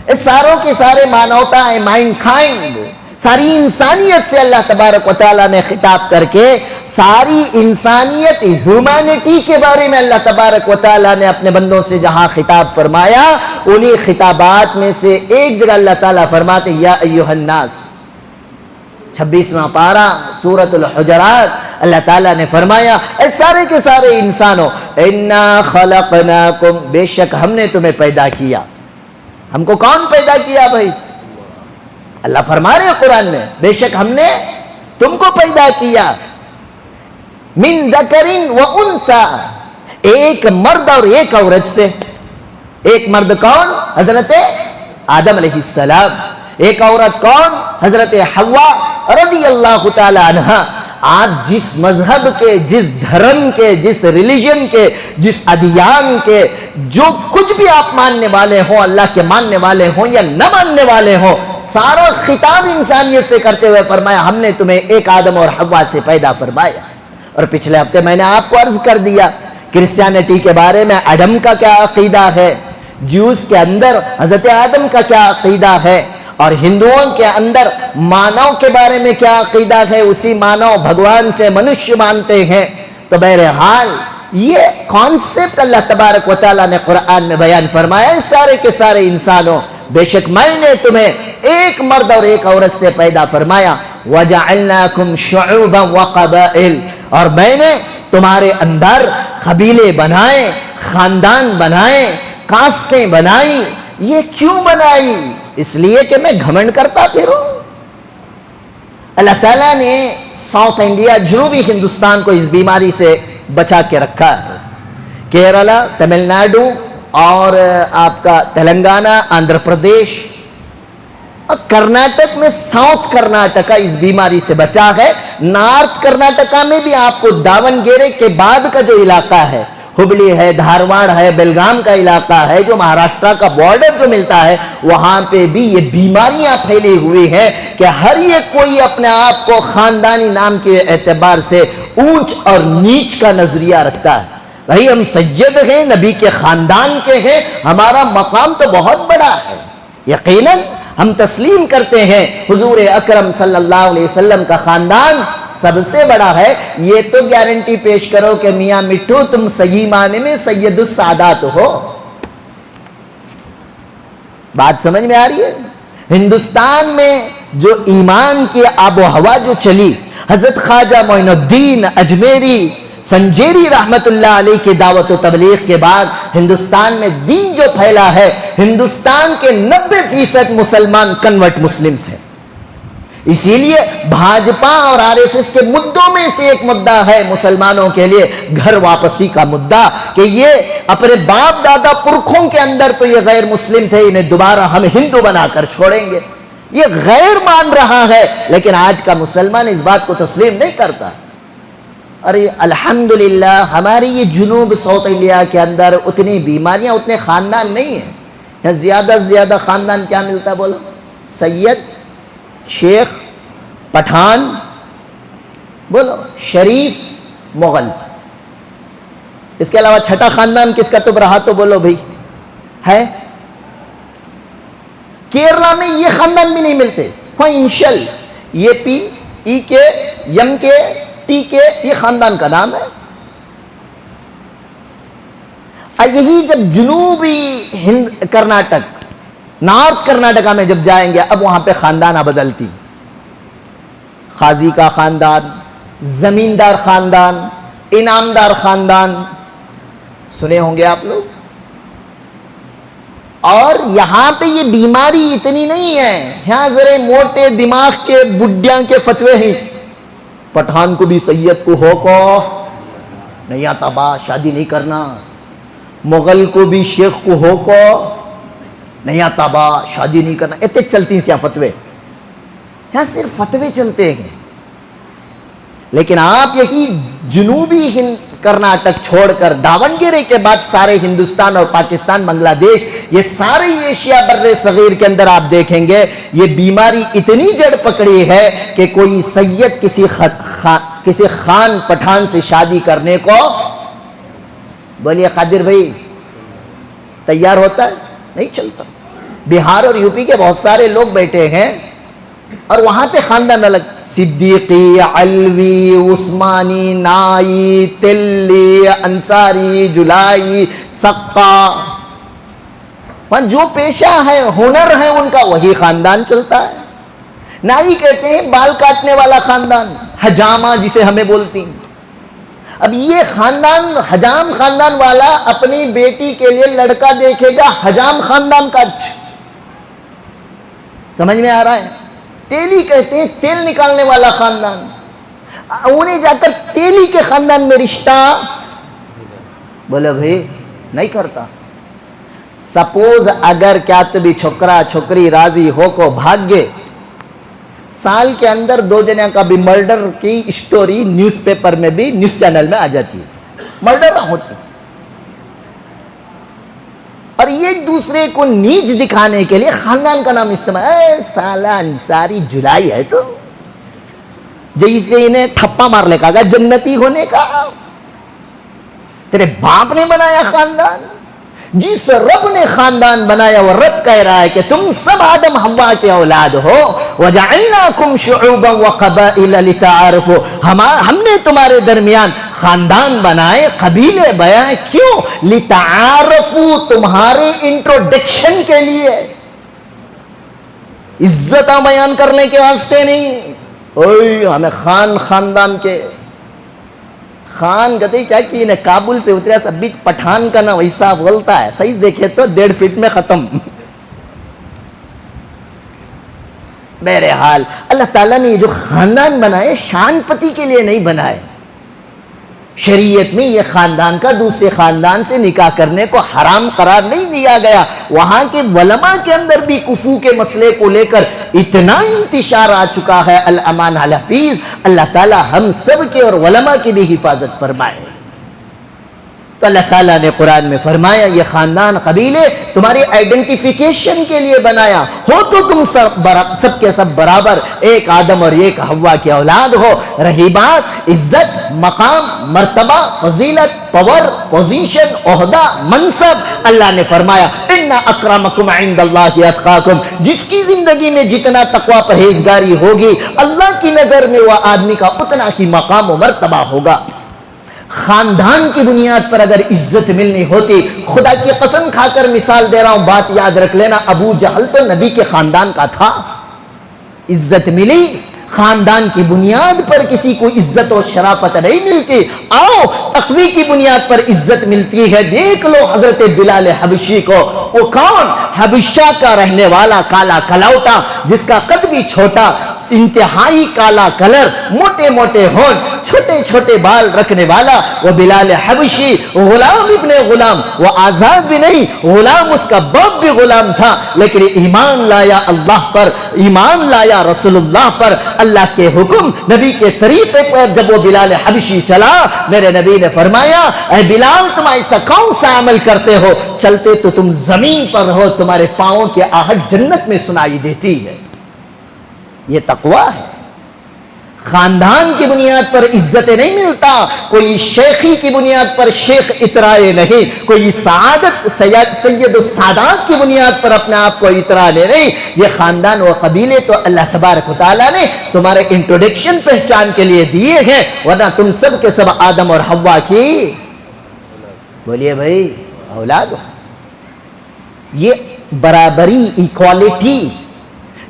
اے ساروں کے سارے مانوتا، اے مائنڈ کائنڈ، ساری انسانیت سے اللہ تبارک و تعالیٰ نے خطاب کر کے ساری انسانیت، ہیومینٹی کے بارے میں اللہ تبارک و تعالیٰ نے اپنے بندوں سے جہاں خطاب فرمایا، انہی خطابات میں سے ایک جگہ اللہ تعالیٰ فرماتے یا ایھا الناس، 26واں پارہ سورۃ الحجرات، اللہ تعالیٰ نے فرمایا اے سارے کے سارے انسانوں، انا خلقناکم، بے شک ہم نے تمہیں پیدا کیا۔ ہم کو کون پیدا کیا بھائی؟ اللہ فرما رہے ہیں قرآن میں، بے شک ہم نے تم کو پیدا کیا، من ذکر و انثی، ایک مرد اور ایک عورت سے۔ ایک مرد کون؟ حضرت آدم علیہ السلام۔ ایک عورت کون؟ حضرت حوا رضی اللہ تعالی عنہا۔ آپ جس مذہب کے، جس دھرم کے، جس ریلیجن کے، جس ادیان کے، جو کچھ بھی آپ ماننے والے ہوں، اللہ کے ماننے والے ہوں یا نہ ماننے والے ہوں، سارا خطاب انسانیت سے کرتے ہوئے فرمایا ہم نے تمہیں ایک آدم اور حوا سے پیدا فرمایا۔ اور پچھلے ہفتے میں نے آپ کو عرض کر دیا کرسچینٹی کے بارے میں ایڈم کا کیا عقیدہ ہے، جیوز کے اندر حضرت آدم کا کیا عقیدہ ہے، اور ہندوؤں کے اندر مانو کے بارے میں کیا عقیدہ ہے، اسی مانو بھگوان سے منشیہ مانتے ہیں۔ تو بہرحال یہ کانسیپٹ اللہ تبارک و تعالیٰ نے قرآن میں بیان فرمایا، سارے کے سارے انسانوں، بے شک میں نے تمہیں ایک مرد اور ایک عورت سے پیدا فرمایا، وَجَعَلْنَاكُمْ شُعُوبًا وَقَبَائِلَ، اور میں نے تمہارے اندر قبیلے بنائے، خاندان بنائے، کاسٹیں بنائی۔ یہ کیوں بنائی؟ اس لیے کہ میں گھمنڈ کرتا پھروں۔ اللہ تعالیٰ نے ساؤتھ انڈیا جنوبی ہندوستان کو اس بیماری سے بچا کے رکھا ہے. کیرلا، تمل ناڈو اور آپ کا تلنگانہ، آندھرا پردیش اور کرناٹک میں ساؤتھ کرناٹکا اس بیماری سے بچا ہے. نارتھ کرناٹکا میں بھی آپ کو داونگیرے کے بعد کا جو علاقہ ہے، ہبلی ہے، دھارواڑ ہے، بیلگام کا علاقہ ہے، جو مہاراشٹرا کا بارڈر جو ملتا ہے، وہاں پہ بھی یہ بیماریاں پھیلی ہوئی ہیں کہ ہر ایک کوئی اپنے آپ کو خاندانی نام کے اعتبار سے اونچ اور نیچ کا نظریہ رکھتا ہے. بھائی ہم سید ہیں، نبی کے خاندان کے ہیں، ہمارا مقام تو بہت بڑا ہے. یقیناً ہم تسلیم کرتے ہیں حضور اکرم صلی اللہ علیہ وسلم کا خاندان سب سے بڑا ہے. یہ تو گارنٹی پیش کرو کہ میاں مٹھو تم صحیح معنی میں سید السادات ہو. بات سمجھ میں آ رہی ہے؟ ہندوستان میں جو ایمان کی آب و ہوا جو چلی، حضرت خواجہ معین الدین اجمیری سنجیری رحمت اللہ علیہ کی دعوت و تبلیغ کے بعد ہندوستان میں دین جو پھیلا ہے، ہندوستان کے 90% مسلمان کنورٹ مسلمز ہیں. اسی لیے بھاجپا اور RSS کے مدوں میں سے ایک مدعا ہے مسلمانوں کے لیے گھر واپسی کا مدعا، کہ یہ اپنے باپ دادا پرکھوں کے اندر تو یہ غیر مسلم تھے، انہیں دوبارہ ہم ہندو بنا کر چھوڑیں گے. یہ غیر مان رہا ہے، لیکن آج کا مسلمان اس بات کو تسلیم نہیں کرتا. ارے الحمدللہ ہماری یہ جنوب ساؤتھ انڈیا کے اندر اتنی بیماریاں، اتنے خاندان نہیں ہیں. یہاں زیادہ سے زیادہ خاندان کیا ملتا ہے بولو؟ سید، شیخ، پٹھان، بولو شریف، مغل. اس کے علاوہ چھٹا خاندان کس کا تم رہا تو بولو بھائی ہے؟ کیرلا میں یہ خاندان بھی نہیں ملتے. وہاں انشل، یہ پی، ای کے، یم کے، ٹی کے، یہ خاندان کا نام ہے. یہی جب جنوبی کرناٹک، نارتھ کرناٹکا میں جب جائیں گے، اب وہاں پہ خاندان بدلتی. قاضی کا خاندان، زمیندار خاندان، انعامدار خاندان، سنے ہوں گے آپ لوگ. اور یہاں پہ یہ بیماری اتنی نہیں ہے. یہاں ذرا موٹے دماغ کے بڈیاں کے فتوے ہیں. پٹھان کو بھی سید کو ہو کو نہیں آتا با شادی نہیں کرنا، مغل کو بھی شیخ کو ہو کو نہیں آتا با شادی نہیں کرنا. اتنے چلتی ہیں سیاہ فتوے. یہاں صرف فتوے چلتے ہیں. لیکن آپ یہی جنوبی کرناٹک چھوڑ کر داونگیرے کے بعد سارے ہندوستان اور پاکستان، بنگلہ دیش، یہ سارے ایشیا بر صغیر کے اندر آپ دیکھیں گے یہ بیماری اتنی جڑ پکڑی ہے کہ کوئی سید کسی خان پٹھان سے شادی کرنے کو بولیے قادر بھائی تیار ہوتا ہے؟ نہیں چلتا. بہار اور یو پی کے بہت سارے لوگ بیٹھے ہیں اور وہاں پہ خاندان الگ، صدیقی، علوی، عثمانی، نائی، تلی، انصاری، جلائی، سقا. جو پیشہ ہے، ہنر ہے ان کا، وہی خاندان چلتا ہے. نائی کہتے ہیں بال کاٹنے والا خاندان، حجامہ جسے ہمیں بولتی ہیں. اب یہ خاندان، حجام خاندان والا اپنی بیٹی کے لیے لڑکا دیکھے گا حجام خاندان کا. سمجھ میں آ رہا ہے؟ تیلی کہتے ہیں تیل نکالنے والا خاندان. انہیں جا کر تیلی کے خاندان میں رشتہ بولے بھائی نہیں کرتا. سپوز اگر کیا تبھی چھوکرا چھوکری راضی ہو کو بھاگ گئے، سال کے اندر 2 جنے کا بھی مرڈر کی اسٹوری نیوز پیپر میں بھی، نیوز چینل میں آ جاتی ہے. مرڈر ہوتی اور یہ دوسرے کو نیچ دکھانے کے لیے خاندان کا نام استعمال. سالہ انصاری جلائی ہے تو جیسے انہیں ٹھپا مار لے کہا جنتی ہونے کا. تیرے باپ نے بنایا خاندان. جس رب نے خاندان بنایا وہ رب کہہ رہا ہے کہ تم سب آدم حوا کے اولاد ہو. وَجَعَلْنَاكُمْ شُعُوبًا وَقَبَائِلَ لِتَعَارَفُوا. ہم نے تمہارے درمیان خاندان بنائے، قبیلے بنائے. کیوں؟ لِتَعَارَفُوا، تمہارے انٹروڈکشن کے لیے، عزتاں بیان کرنے کے واسطے نہیں. اوئے ہمیں خاندان کے خان کہتے کیا کہ انہیں کابل سے اتریا سب بھی پٹھان کا نا ویسا بولتا ہے. صحیح دیکھے تو 1.5 فٹ میں ختم. بہرحال اللہ تعالیٰ نے یہ جو خاندان بنائے شان پتی کے لیے نہیں بنائے. شریعت میں یہ خاندان کا دوسرے خاندان سے نکاح کرنے کو حرام قرار نہیں دیا گیا. وہاں کے علماء کے اندر بھی کفو کے مسئلے کو لے کر اتنا انتشار آ چکا ہے. الامان الحفیظ. اللہ تعالیٰ ہم سب کے اور علماء کی بھی حفاظت فرمائے. تو اللہ تعالیٰ نے قرآن میں فرمایا یہ خاندان قبیلے تمہاری آئیڈینٹیفیکیشن کے لیے بنایا ہو تو تم سب کے سب برابر ایک آدم اور ایک حوا کی اولاد ہو. رہی بات عزت مقام مرتبہ فضیلت پاور پوزیشن عہدہ منصب, اللہ نے فرمایا ان اکرمکم عند اللہ اتقاکم. جس کی زندگی میں جتنا تقوی پرہیزگاری ہوگی اللہ کی نظر میں وہ آدمی کا اتنا ہی مقام و مرتبہ ہوگا. خاندان کی بنیاد پر اگر عزت ملنی ہوتی, خدا کی قسم کھا کر مثال دے رہا ہوں, بات یاد رکھ لینا, ابو جہل تو نبی کے خاندان کا تھا. عزت ملی خاندان کی بنیاد پر کسی کو عزت و شرافت نہیں ملتی. آؤ تقوی کی بنیاد پر عزت ملتی ہے. دیکھ لو حضرت بلال حبشی کو, وہ کون, حبشہ کا رہنے والا کالا کلوٹا جس کا قد بھی چھوٹا, انتہائی کالا کلر, موٹے موٹے ہونٹ, چھوٹے چھوٹے بال رکھنے والا وہ بلال حبشی. غلام ابن غلام, وہ آزاد بھی نہیں, غلام اس کا باپ بھی غلام تھا, لیکن ایمان لایا اللہ پر, ایمان لایا رسول اللہ پر. اللہ کے حکم نبی کے طریقے پر جب وہ بلال حبشی چلا, میرے نبی نے فرمایا اے بلال تم ایسا کون سا عمل کرتے ہو, چلتے تو تم زمین پر ہو, تمہارے پاؤں کی آہٹ جنت میں سنائی دیتی ہے. یہ تقویٰ ہے. خاندان کی بنیاد پر عزت نہیں ملتا, کوئی شیخی کی بنیاد پر شیخ اترائے نہیں, کوئی سعادت سید السادات کی بنیاد پر اپنے آپ کو اترانے نہیں. یہ خاندان و قبیلے تو اللہ تبارک و تعالیٰ نے تمہارے انٹروڈکشن پہچان کے لیے دیے ہیں, ورنہ تم سب کے سب آدم اور حوا کی بولیے بھائی اولاد ہو. یہ برابری, ایکوالٹی,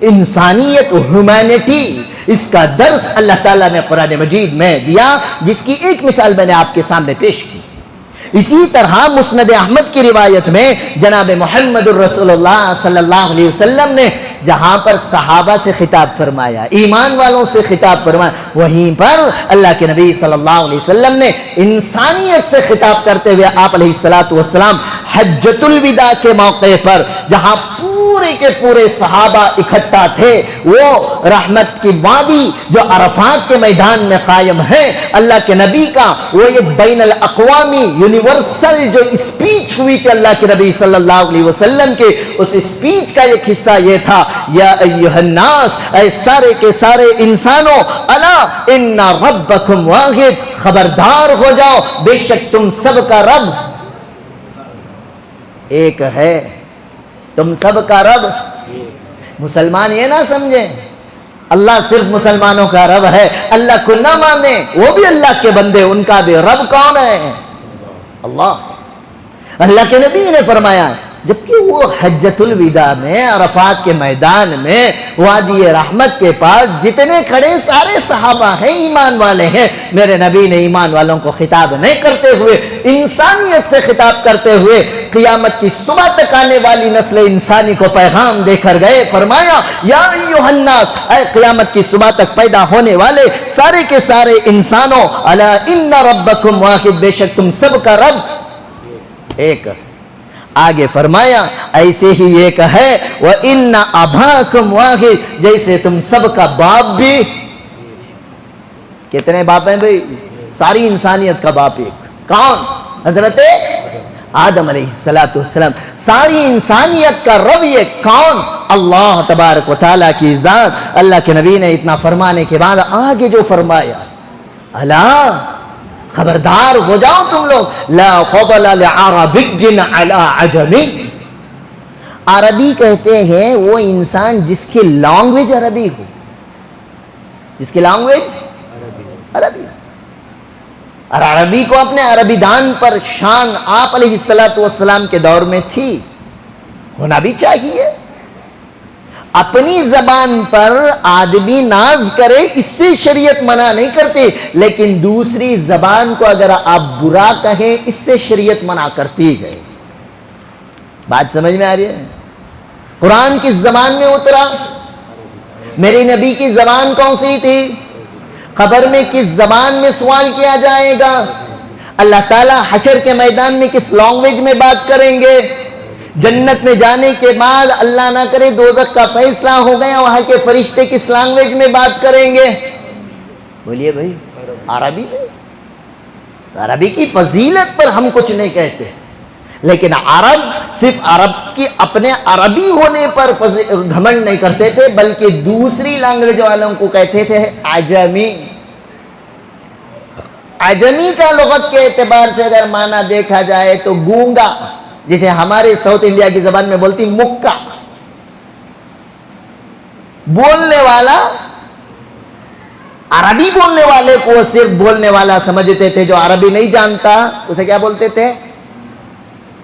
انسانیت, ہیومینٹی, اس کا درس اللہ تعالیٰ نے قرآن مجید میں دیا, جس کی ایک مثال میں نے آپ کے سامنے پیش کی. اسی طرح مسند احمد کی روایت میں جناب محمد الرسول اللہ صلی اللہ علیہ وسلم نے جہاں پر صحابہ سے خطاب فرمایا, ایمان والوں سے خطاب فرمایا, وہیں پر اللہ کے نبی صلی اللہ علیہ وسلم نے انسانیت سے خطاب کرتے ہوئے آپ علیہ السلام حجۃ الوداع کے موقع پر جہاں پورے کے پورے صحابہ اکٹھا تھے, وہ رحمت کی وادی جو عرفات کے میدان میں قائم ہے, اللہ کے نبی کا وہ یہ بین الاقوامی یونیورسل جو اسپیچ ہوئی تھی اللہ کے نبی صلی اللہ علیہ وسلم کے, اس اسپیچ کا ایک حصہ یہ تھا, یا ایھا الناس, اے سارے کے سارے انسانوں, الا ان ربکم واحد, خبردار ہو جاؤ بے شک تم سب کا رب ایک ہے. تم سب کا رب. مسلمان یہ نہ سمجھیں اللہ صرف مسلمانوں کا رب ہے, اللہ کو نہ مانے, وہ بھی اللہ کے بندے, ان کا بھی رب کون ہے, اللہ. اللہ کے نبی نے فرمایا جبکہ وہ حجۃ الوداع میں عرفات کے میدان میں وادی رحمت کے پاس جتنے کھڑے سارے صحابہ ہیں, ایمان والے ہیں, میرے نبی نے ایمان والوں کو خطاب نہیں کرتے ہوئے انسانیت سے خطاب کرتے ہوئے قیامت کی صبح تک آنے والی نسل انسانی کو پیغام دے کر گئے. فرمایا یا ایھا الناس, اے قیامت کی صبح تک پیدا ہونے والے سارے کے سارے انسانوں, الا ان ربکم واحد, بے شک تم سب کا رب ایک. آگے فرمایا ایسے ہی ایک ہے, وَإِنَّ أَبَاكُمْ وَاحِدٌ, جیسے تم سب کا باپ بھی. کتنے باپ ہیں بھئی, ساری انسانیت کا باپ ایک, کون, حضرت آدم علیہ السلام. ساری انسانیت کا رب یہ کون, اللہ تبارک و تعالیٰ کی ذات. اللہ کے نبی نے اتنا فرمانے کے بعد آگے جو فرمایا, الا خبردار ہو جاؤ تم لوگ, لا فضل لعربی علی عجمی. عربی کہتے ہیں وہ انسان جس کی لینگویج عربی ہو, جس کی لینگویج عربی. اور عربی کو اپنے عربی دان پر شان آپ علیہ السلام کے دور میں تھی, ہونا بھی چاہیے. اپنی زبان پر آدمی ناز کرے اس سے شریعت منع نہیں کرتی, لیکن دوسری زبان کو اگر آپ برا کہیں اس سے شریعت منع کرتی ہے. بات سمجھ میں آ رہی ہے؟ قرآن کس زبان میں اترا, میرے نبی کی زبان کون سی تھی؟ قبر میں کس زبان میں سوال کیا جائے گا؟ اللہ تعالیٰ حشر کے میدان میں کس لینگویج میں بات کریں گے؟ جنت میں جانے کے بعد اللہ نہ کرے دوزخ کا فیصلہ ہو گیا، وہاں کے فرشتے کس لینگویج میں بات کریں گے؟ بولیے بھائی، عربی میں۔ عربی کی فضیلت پر ہم کچھ نہیں کہتے، لیکن عرب صرف عرب کی اپنے عربی ہونے پر گھمنڈ نہیں کرتے تھے، بلکہ دوسری لینگویج والوں کو کہتے تھے عجمی۔ عجمی کا لغت کے اعتبار سے اگر معنی دیکھا جائے تو گونگا، جسے ہمارے ساؤتھ انڈیا کی زبان میں بولتی مکہ۔ بولنے والا، عربی بولنے والے کو صرف بولنے والا سمجھتے تھے، جو عربی نہیں جانتا اسے کیا بولتے تھے؟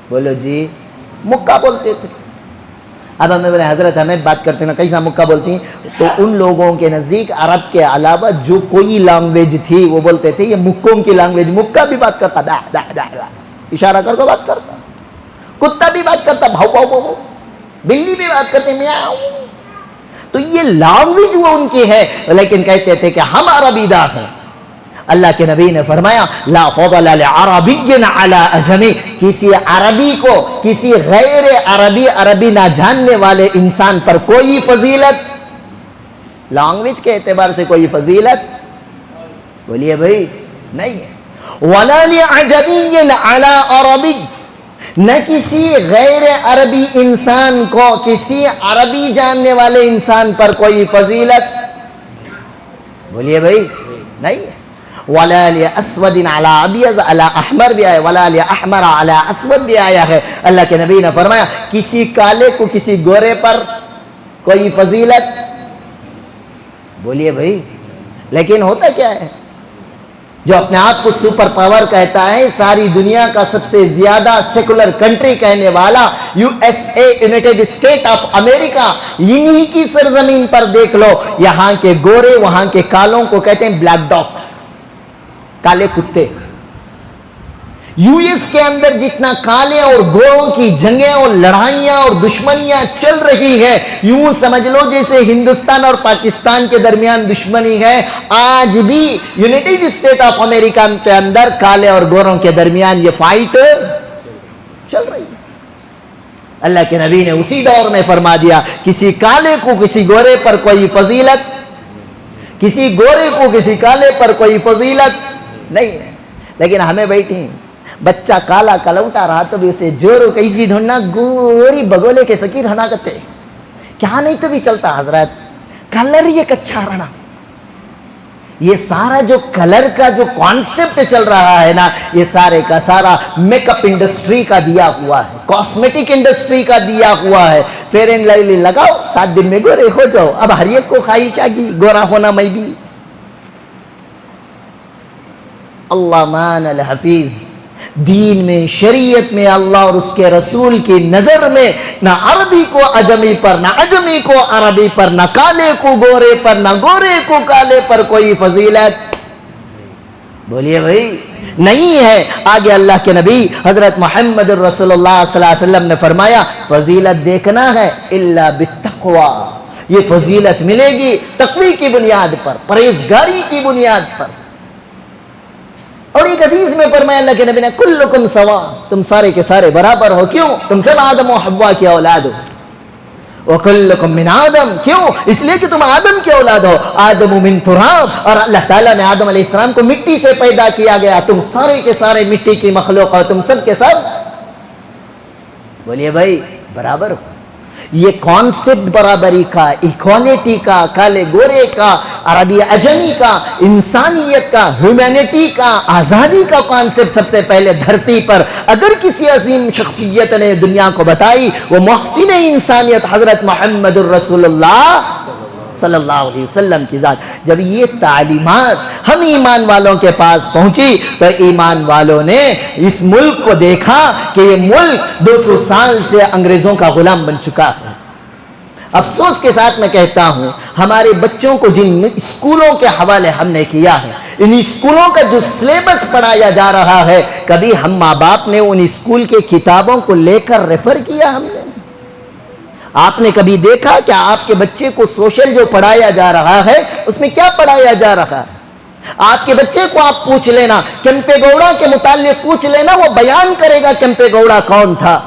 بولو جی، مکہ بولتے تھے۔ اب ہمیں بولے حضرت ہمیں بات کرتے نا کیسا مکہ بولتی ہیں، تو ان لوگوں کے نزدیک عرب کے علاوہ جو کوئی لینگویج تھی وہ بولتے تھے یہ مکوں کی لینگویج۔ مکہ بھی بات کرتا، دا دا دا دا، اشارہ کر کو بات کرتا، کتا بھی بات کرتا، بھاؤ بھاؤ بھاؤ، بلی بھی بات کرتے، میاؤ۔ تو یہ لینگویج وہ ان کی ہے، لیکن کہتے تھے کہ ہم عربی داں ہیں۔ اللہ کے نبی نے فرمایا لا فضل لعربی علی اجمی، کسی عربی کو کسی غیر عربی، عربی نہ جاننے والے انسان پر کوئی فضیلت، لینگویج کے اعتبار سے کوئی فضیلت، بولیے بھائی، نہیں ہے۔ ولا لعجمی علی عربی، نہ کسی غیر عربی انسان کو کسی عربی جاننے والے انسان پر کوئی فضیلت، بولیے بھائی، نہیں ہے۔ وَلَا لِأَسْوَدٍ عَلَىٰ أَبْيَضٍ عَلَىٰ أَحْمَرٍ بھی آیا، وَلَا لِأَحْمَرَ عَلَىٰ أَسْوَدٍ بھی آیا ہے۔ اللہ کے نبی نے فرمایا کسی کالے کو کسی گورے پر کوئی فضیلت، بولیے بھائی، لیکن ہوتا کیا ہے؟ جو اپنے آپ کو سپر پاور کہتا ہے، ساری دنیا کا سب سے زیادہ سیکولر کنٹری کہنے والا U S A, United state of America, انہی کی سرزمین پر دیکھ لو، یہاں کے گورے وہاں کے کالوں کو کہتے ہیں بلیک ڈاگس، کالے کتے۔ یو ایس کے اندر جتنا کالے اور گوروں کی جنگیں اور لڑائیاں اور دشمنیاں چل رہی ہیں، یوں سمجھ لو جیسے ہندوستان اور پاکستان کے درمیان دشمنی ہے، آج بھی یونائٹڈ اسٹیٹ آف امریکہ کے اندر کالے اور گوروں کے درمیان یہ فائٹ چل رہی ہے۔ اللہ کے نبی نے اسی دور میں فرما دیا کسی کالے کو کسی گورے پر کوئی فضیلت، کسی گورے کو کسی کالے پر کوئی فضیلت نہیں ہے۔ لیکن ہمیں بیٹھی بچہ کالا کلوٹا رہا تو بھی اسے جورو کیسی ڈھونڈنا، گوری بگولے کے سکی رہنا کرتے، کیا نہیں تو بھی چلتا حضرت، کلر یہ کچھا رہنا۔ یہ سارا جو کلر کا جو کانسیپٹ چل رہا ہے نا، یہ سارے کا سارا میک اپ انڈسٹری کا دیا ہوا ہے، کاسمیٹک انڈسٹری کا دیا ہوا ہے۔ فیئر اینڈ لولی لگاؤ، 7 دن میں گورے ہو جاؤ۔ اب ہر ایک کو خواہش آگی گورا ہونا، میں بھی۔ اللہ مان الحفیظ، دین میں، شریعت میں، اللہ اور اس کے رسول کی نظر میں نہ عربی کو عجمی پر، نہ عجمی کو عربی پر، نہ کالے کو گورے پر، نہ گورے کو کالے پر کوئی فضیلت، بولیے بھائی، نہیں ہے۔ آگے اللہ کے نبی حضرت محمد رسول اللہ صلی اللہ علیہ وسلم نے فرمایا فضیلت دیکھنا ہے الا بالتقوی، یہ فضیلت ملے گی تقوی کی بنیاد پر، پرہیزگاری کی بنیاد پر۔ اور ایک حدیث میں فرمایا اللہ کے نبی نے کلکم سوا، تم سارے کے سارے برابر ہو، کیوں؟ تم سب آدم و حوا کی اولاد ہو۔ وکلکم من آدم، کیوں؟ اس لیے کہ تم آدم کے اولاد ہو، آدم من تراب، اور اللہ تعالیٰ نے آدم علیہ السلام کو مٹی سے پیدا کیا گیا، تم سارے کے سارے مٹی کی مخلوق ہو، تم سب کے سب، بولیے بھائی، برابر ہو۔ یہ کانسیپٹ برابری کا، ایکوالٹی کا، کالے گورے کا، عربی عجمی کا، انسانیت کا، ہیومینٹی کا، آزادی کا کانسیپٹ سب سے پہلے دھرتی پر اگر کسی عظیم شخصیت نے دنیا کو بتائی، وہ محسن انسانیت حضرت محمد الرسول اللہ صلی اللہ علیہ وسلم کی ذات۔ جب یہ تعلیمات ہم ایمان والوں کے پاس پہنچی تو ایمان والوں نے اس ملک کو دیکھا کہ یہ ملک 200 سال سے انگریزوں کا غلام بن چکا ہے۔ افسوس کے ساتھ میں کہتا ہوں، ہمارے بچوں کو جن اسکولوں کے حوالے ہم نے کیا ہے، ان اسکولوں کا جو سلیبس پڑھایا جا رہا ہے، کبھی ہم ماں باپ نے ان اسکول کے کتابوں کو لے کر ریفر کیا؟ ہم نے آپ نے کبھی دیکھا کہ آپ کے بچے کو سوشل جو پڑھایا جا رہا ہے اس میں کیا پڑھایا جا رہا ہے؟ آپ کے بچے کو آپ پوچھ لینا، کیمپے گوڑا کے متعلق پوچھ لینا، وہ بیان کرے گا کیمپے گوڑا کون تھا۔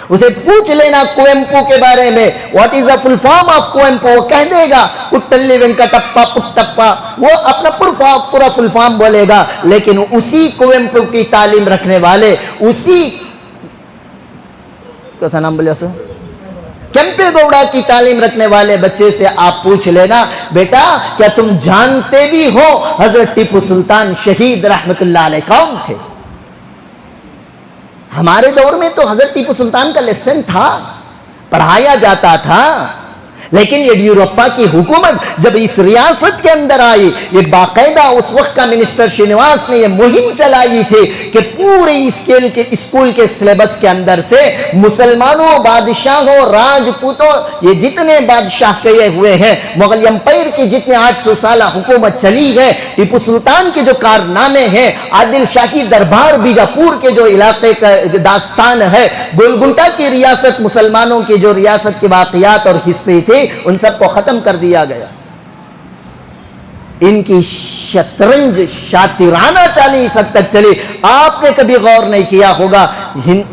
اسے پوچھ لینا کوئمپو کے بارے میں، what is the full form of Kuvempu, وہ کہہ دے گا کٹلی وینکٹپا پٹپا، وہ اپنا پورا فل فارم بولے گا۔ لیکن اسی کوئمپو کی تعلیم رکھنے والے، اسی کیسا نام بولے سو کیمپے گوڑا کی تعلیم رکھنے والے بچے سے آپ پوچھ لینا، بیٹا کیا تم جانتے بھی ہو حضرت ٹیپو سلطان شہید رحمت اللہ علیہ کون تھے؟ ہمارے دور میں تو حضرت ٹیپو سلطان کا لیسن تھا، پڑھایا جاتا تھا، لیکن یڈیورپا کی حکومت جب اس ریاست کے اندر آئی، یہ باقاعدہ اس وقت کا منسٹر شرینواس نے یہ مہم چلائی تھی کہ پورے اسکول کے سلیبس کے اندر سے مسلمانوں، بادشاہوں، راجپوتوں، یہ جتنے بادشاہ کہے ہوئے ہیں، مغل امپائر کی جتنے 800 سالہ حکومت چلی ہے، ٹیپو سلطان کے جو کارنامے ہیں، عادل شاہی دربار بیجاپور کے جو علاقے کا داستان ہے، گولگنٹا کی ریاست، مسلمانوں کی جو ریاست کے واقعات اور ہسٹری تھی، ان سب کو ختم کر دیا گیا۔ ان کی شطرنج شاطرانہ چالی اس حد تک چلی، آپ نے کبھی غور نہیں کیا ہوگا،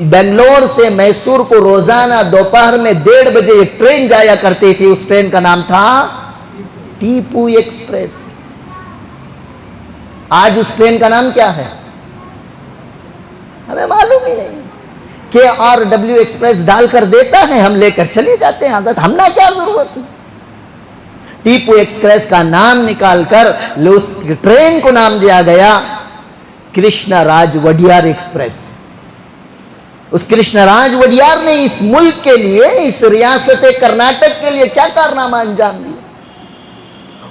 بنگلور سے میسور کو روزانہ دوپہر میں 1:30 بجے ایک ٹرین جایا کرتی تھی، اس ٹرین کا نام تھا ٹیپو ایکسپریس۔ آج اس ٹرین کا نام کیا ہے ہمیں معلوم ہی نہیں۔ KRW ایکسپریس ڈال کر دیتا ہے، ہم لے کر چلے جاتے ہیں، حضرت ہم نے کیا ضرورت ہے؟ ٹیپو ایکسپریس کا نام نکال کر اس ٹرین کو نام دیا گیا کرشنا راج وڈیار ایکسپریس۔ اس کرشنا راج وڈیار نے اس ملک کے لیے، اس ریاست کرناٹک کے لیے کیا کارنامہ انجام دیا؟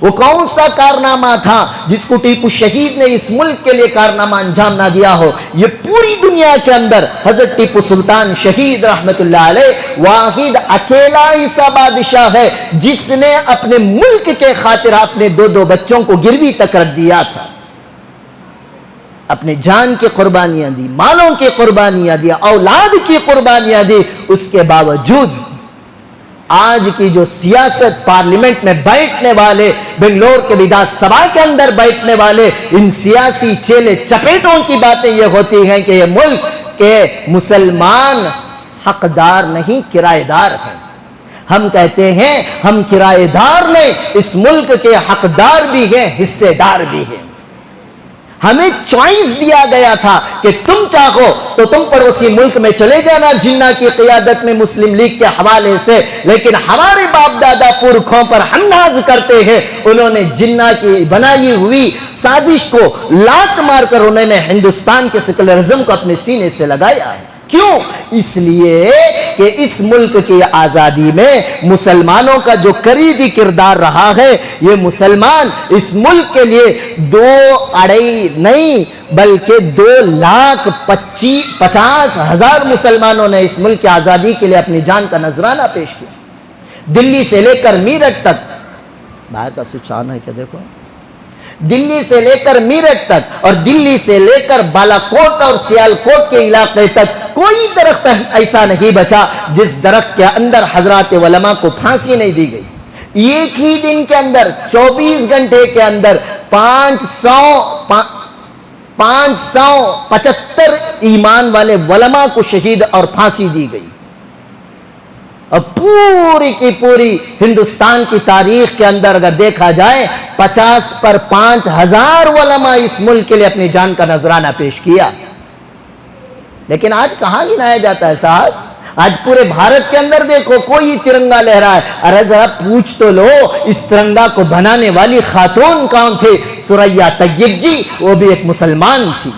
وہ کون سا کارنامہ تھا جس کو ٹیپو شہید نے اس ملک کے لیے کارنامہ انجام نہ دیا ہو؟ یہ پوری دنیا کے اندر حضرت ٹیپو سلطان شہید رحمت اللہ علیہ واحد اکیلا ایسا بادشاہ ہے جس نے اپنے ملک کے خاطر اپنے 2 بچوں کو گروی تک رکھ دیا تھا، اپنے جان کی قربانیاں دی، مالوں کی قربانیاں دی، اولاد کی قربانیاں دی۔ اس کے باوجود آج کی جو سیاست، پارلیمنٹ میں بیٹھنے والے، بنگلور کے بدعت سبھا کے اندر بیٹھنے والے، ان سیاسی چیلے چپیٹوں کی باتیں یہ ہوتی ہیں کہ یہ ملک کے مسلمان حقدار نہیں، کرایہ دار ہیں۔ ہم کہتے ہیں ہم کرایہ دار نہیں، اس ملک کے حقدار بھی ہیں، حصے دار بھی ہیں۔ ہمیں چوائس دیا گیا تھا کہ تم چاہو تو تم پڑوسی ملک میں چلے جانا جنہ کی قیادت میں مسلم لیگ کے حوالے سے، لیکن ہمارے باپ دادا پورکھوں پر ہم ناز کرتے ہیں، انہوں نے جنہ کی بنائی ہوئی سازش کو لات مار کر انہوں نے ہندوستان کے سیکولرزم کو اپنے سینے سے لگایا ہے۔ کیوں؟ اس لیے کہ اس ملک کی آزادی میں مسلمانوں کا جو کلیدی کردار رہا ہے، یہ مسلمان اس ملک کے لیے 2.25 نہیں بلکہ 2,50,000 مسلمانوں نے اس ملک کی آزادی کے لیے اپنی جان کا نذرانہ پیش کیا۔ دلی سے لے کر میرٹھ تک، باہر کا سوئچ آن ہے کیا دیکھو، دلی سے لے کر میرٹھ تک اور دلی سے لے کر بالا کوٹ اور سیال کوٹ کے علاقے تک کوئی درخت ایسا نہیں بچا جس درخت کے اندر حضرات علماء کو پھانسی نہیں دی گئی۔ ایک ہی دن کے اندر 24 گھنٹے کے اندر 575 ایمان والے علماء کو شہید اور پھانسی دی گئی۔ اور پوری کی پوری ہندوستان کی تاریخ کے اندر اگر دیکھا جائے 50 پر 5,000 علماء اس ملک کے لیے اپنی جان کا نذرانہ پیش کیا۔ لیکن آج کہاں گنایا جاتا ہے صاحب؟ آج پورے بھارت کے اندر دیکھو کوئی ترنگا لہرا ہے، ارے ذرا پوچھ تو لو اس ترنگا کو بنانے والی خاتون کون تھی؟ سریا طیب جی، وہ بھی ایک مسلمان تھی۔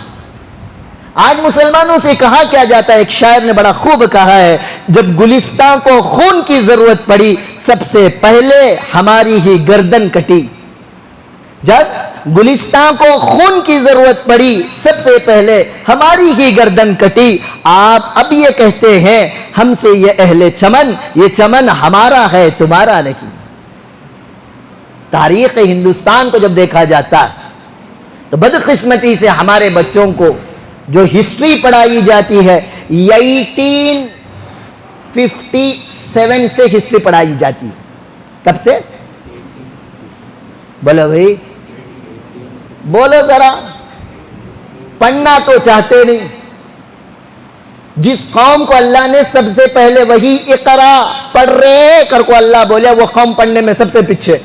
آج مسلمانوں سے کہا کیا جاتا ہے، ایک شاعر نے بڑا خوب کہا ہے، جب گلستان کو خون کی ضرورت پڑی سب سے پہلے ہماری ہی گردن کٹی۔ جب گلستان کو خون کی ضرورت پڑی سب سے پہلے ہماری ہی گردن کٹی۔ آپ اب یہ کہتے ہیں ہم سے یہ اہل چمن، یہ چمن ہمارا ہے تمہارا نہیں۔ تاریخ ہندوستان کو جب دیکھا جاتا ہے تو بدقسمتی سے ہمارے بچوں کو جو ہسٹری پڑھائی جاتی ہے 57 سے ہسٹری پڑھائی جاتی. کب سے؟ بولو بھائی، بولو ذرا. پڑھنا تو چاہتے نہیں. جس قوم کو اللہ نے سب سے پہلے وہی اقرا پڑھ رہے کر کو اللہ بولے، وہ قوم پڑھنے میں سب سے پیچھے.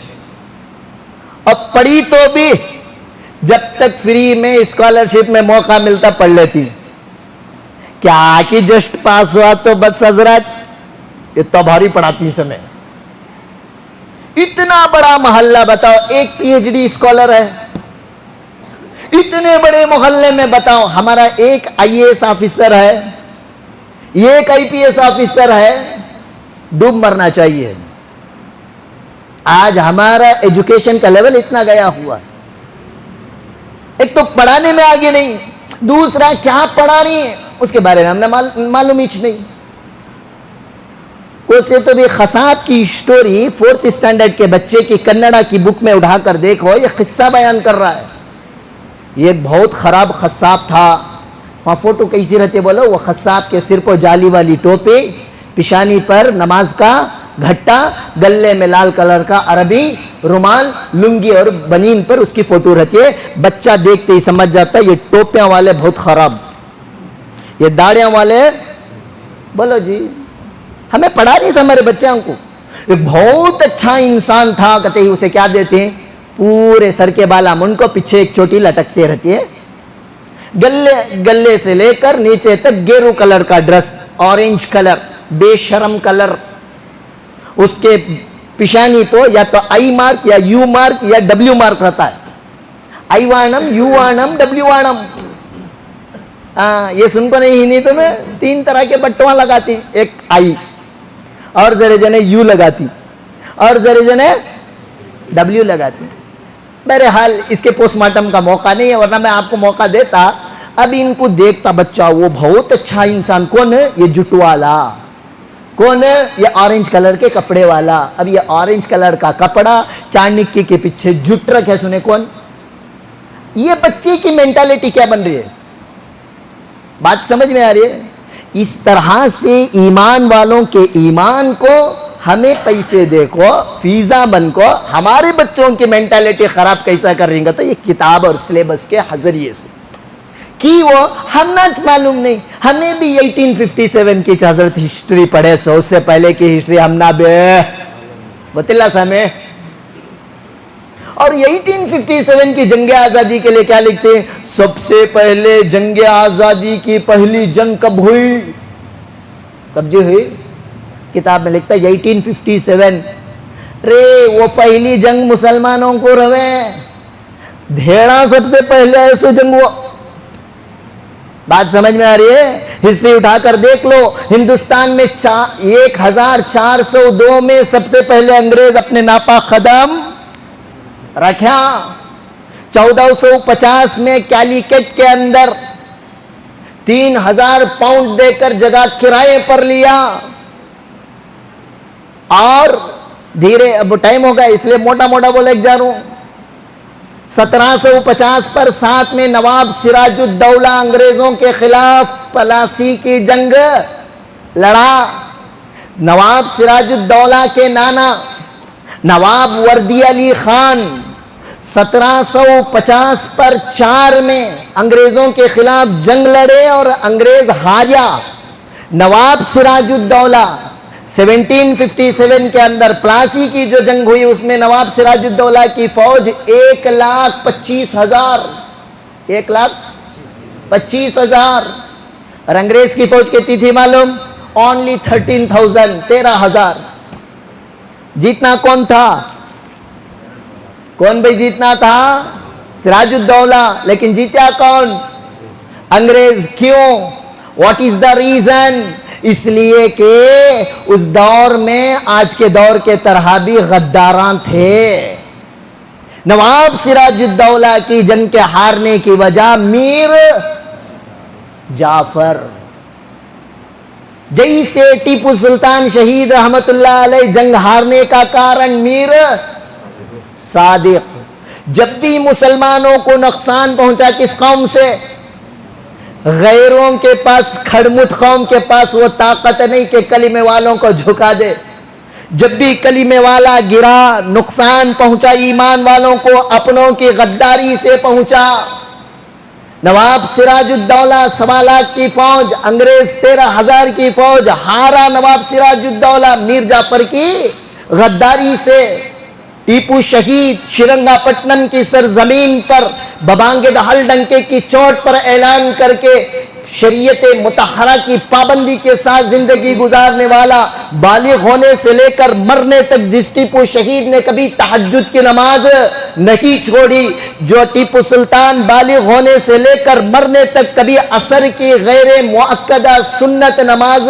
اور پڑھی تو بھی جب تک فری میں اسکالرشپ میں موقع ملتا پڑھ لیتی. کیا کہ جسٹ پاس ہوا تو بس حضرت اتنا بھاری پڑھاتی سمے. اتنا بڑا محلہ بتاؤ، ایک پی ایچ ڈی اسکالر ہے. اتنے بڑے محلے میں بتاؤ، ہمارا ایک آئی اے ایس آفیسر ہے، ایک آئی پی ایس آفیسر ہے. ڈوب مرنا چاہیے. آج ہمارا ایجوکیشن کا لیول اتنا گیا ہوا. ایک تو پڑھانے میں آگے نہیں، دوسرا کیا پڑھا رہی ہے اس کے بارے میں ہم نے معلوم ہی نہیں. کوسے تو بھی خصاب کی سٹوری 4th اسٹینڈرڈ کے بچے کی کنڑا کی بک میں اٹھا کر دیکھو، یہ قصہ بیان کر رہا ہے. یہ بہت خراب خصاب تھا. وہاں فوٹو کیسی رہتے بولو؟ وہ خصاب کے سر پر جالی والی ٹوپی، پیشانی پر نماز کا گھٹا، گلے میں لال کلر کا عربی رومال، لنگی اور بنین پر اس کی فوٹو رہتی ہے. بچہ دیکھتے ہی سمجھ جاتا ہے یہ ٹوپیاں والے بہت خراب، یہ داڑیاں والے. بولو جی، ہمیں پڑھا نہیں ہمارے بچوں کو. ایک بہت اچھا انسان تھا، کہتے ہی اسے کیا دیتے ہیں؟ پورے سر کے بالا من کو پیچھے ایک چوٹی لٹکتے رہتی ہے. گلے سے لے کر نیچے تک گیرو کلر کا ڈریس، اورنج کلر، بے شرم کلر. اس کے پیشانی کو یا تو آئی مارک یا یو مارک یا ڈبلیو مارک رہتا ہے. آئی وانم، یو وانم، ڈبلیو وانم. یہ سن کو نہیں ہی تمہیں 3 طرح کے بٹوا لگاتی. ایک آئی اور ذرے جنے یو لگاتی اور ذرے جنے ڈبلیو لگاتی. بہرحال اس کے پوسٹ مارٹم کا موقع نہیں ہے، ورنہ میں آپ کو موقع دیتا. اب ان کو دیکھتا بچہ، وہ بہت اچھا انسان. کون ہے؟ یہ جٹ والا. کون ہے؟ یہ آرنج کلر کے کپڑے والا. اب یہ آرنج کلر کا کپڑا، چانکی کے پیچھے جٹ رکھے. سنے کون؟ یہ بچے کی مینٹالٹی کیا بن رہی ہے؟ بات سمجھ میں آ رہی ہے؟ اس طرح سے ایمان والوں کے ایمان کو ہمیں پیسے دے کو، فیضا بن کو ہمارے بچوں کی مینٹالٹی خراب کیسا کر رہی گا؟ تو یہ کتاب اور سلیبس کے ذریعے سے کی وہ ہم نہ معلوم نہیں. ہمیں بھی 1857 کی حضرت ہسٹری پڑھے، 100 سے پہلے کی ہسٹری ہم نہ بے بتلا سمیں. اور 1857 کی جنگ آزادی کے لیے کیا لکھتے ہیں؟ سب سے پہلے جنگ آزادی کی پہلی جنگ کب ہوئی؟ کب جو ہوئی؟ کتاب میں لکھتا ہے 1857. رے وہ پہلی جنگ مسلمانوں کو روے دھیڑا سب سے پہلے ایسو جنگ ہوا. بات سمجھ میں آ رہی ہے؟ ہسٹری اٹھا کر دیکھ لو. ہندوستان میں 1402 میں سب سے پہلے انگریز اپنے ناپاک قدم رکھا. 1450 میں کیلیکٹ کے اندر 3000 پاؤنڈ دے کر جگہ کرائے پر لیا. اور دھیرے اب ٹائم ہوگا اس لیے موٹا موٹا بولے جا رہا ہوں. 1750 پر 7 میں نواب سراج الدولہ انگریزوں کے خلاف پلاسی کی جنگ لڑا. نواب سراج الدولہ کے نانا نواب وردی علی خان 1750 پر 4 میں انگریزوں کے خلاف جنگ لڑے اور انگریز ہاریا. نواب سراج الدولہ 1757 کے اندر پلاسی کی جو جنگ ہوئی اس میں نواب سراج الدولہ کی فوج 1,25,000 1,25,000 اور انگریز کی فوج کتنی تھی معلوم؟ only 13,000 13,000. جیتنا کون تھا؟ کون بھائی جیتنا تھا؟ سراج الدولہ. لیکن جیتیا کون؟ انگریز. کیوں؟ what is the reason؟ اس لیے کہ اس دور میں آج کے دور کے طرح بھی غداراں تھے. نواب سراج الدولہ کی جنگ کے ہارنے کی وجہ میر جعفر، جیسے ٹیپو سلطان شہید رحمت اللہ علیہ جنگ ہارنے کا کارن میر صادق. جب بھی مسلمانوں کو نقصان پہنچا کس قوم سے؟ غیروں کے پاس، کھڑمت قوم کے پاس وہ طاقت نہیں کہ کلمے والوں کو جھکا دے. جب بھی کلمے والا گرا، نقصان پہنچا ایمان والوں کو، اپنوں کی غداری سے پہنچا. نواب سراج الدولہ 1.25 لاکھ کی فوج، انگریز 13,000 کی فوج، ہارا نواب سراج الدولہ میر جعفر کی غداری سے. ٹیپو شہید شرنگا پٹنم کی سرزمین پر ببانگید ہل ڈنکے کی چوٹ پر اعلان کر کے شریعت مطہرہ کی پابندی کے ساتھ زندگی گزارنے والا، بالغ ہونے سے لے کر مرنے تک جس ٹیپو شہید نے کبھی تہجد کی نماز نہیں چھوڑی، جو ٹیپو سلطان بالغ ہونے سے لے کر مرنے تک کبھی عصر کی غیر مؤکدہ سنت نماز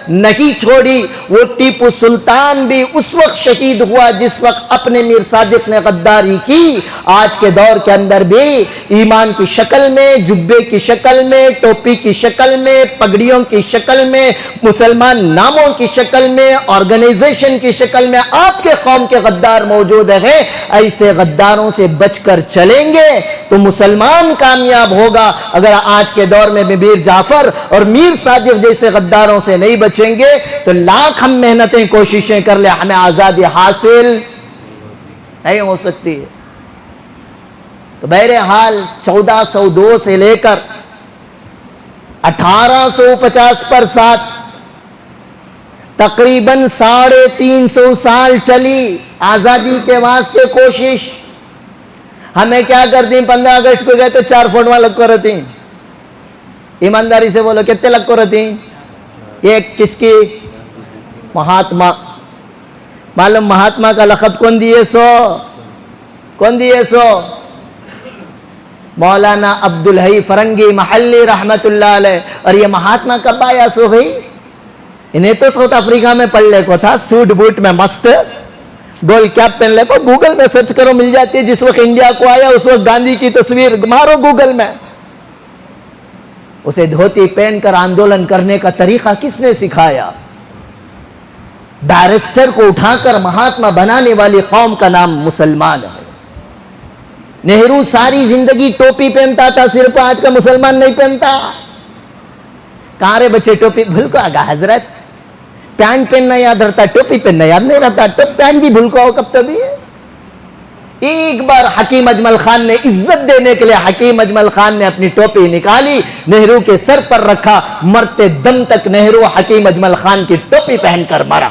نہیں چھوڑی، وہ ٹیپو سلطان بھی اس وقت شہید ہوا جس وقت اپنے میر صادق نے غداری کی. آج کے دور کے اندر بھی ایمان کی شکل میں، جبے کی شکل میں، ٹوپی کی شکل میں، پگڑیوں کی شکل میں، مسلمان ناموں کی شکل میں، آرگنائزیشن کی شکل میں آپ کے قوم کے غدار موجود ہیں. ایسے غداروں سے بچ کر چلیں گے تو مسلمان کامیاب ہوگا. اگر آج کے دور میں میر جعفر اور میر صادق جیسے غداروں سے نہیں بچیں گے تو لاکھ ہم محنتیں کوششیں کر لیں، ہمیں آزادی حاصل نہیں ہو سکتی ہے. تو بہرحال 1402 سے لے کر 1850 پر ساتھ تقریباً 350 سال چلی آزادی کے واسطے کوشش. ہمیں کیا کرتی، 15 اگست کو گئے تو 4 فوٹواں لگ کر رہتی. ایمانداری سے بولو کتنے لگ کر رہتی؟ ایک کس کی؟ مہاتما. معلوم مہاتما کا لقب کون دیے سو؟ کون دیے سو؟ مولانا عبدالحی فرنگی محلی رحمت اللہ علیہ. اور یہ مہاتما کب آیا سو بھائی؟ انہیں تو ساؤتھ افریقہ میں پڑھنے کو تھا، سوٹ بوٹ میں مست گول کیپ پہن لے کو. گوگل میں سرچ کرو مل جاتی ہے. جس وقت انڈیا کو آیا اس وقت گاندھی کی تصویر مارو گوگل میں. اسے دھوتی پہن کر آندولن کرنے کا طریقہ کس نے سکھایا؟ بیرسٹر کو اٹھا کر مہاتما بنانے والی قوم کا نام مسلمان ہے. نہرو ساری زندگی ٹوپی پہنتا تھا، صرف آج کا مسلمان نہیں پہنتا. کہاں رے بچے ٹوپی؟ بھول کو آگا حضرت. پینٹ پہننا یاد رہتا، ٹوپی پہننا یاد نہیں رہتا. پینٹ بھی بھول کو ہو کب تبھی ہے. ایک بار حکیم اجمل خان نے عزت دینے کے لیے حکیم اجمل خان نے اپنی ٹوپی نکالی، نہرو کے سر پر رکھا، مرتے دم تک نہرو حکیم اجمل خان کی ٹوپی پہن کر مرا.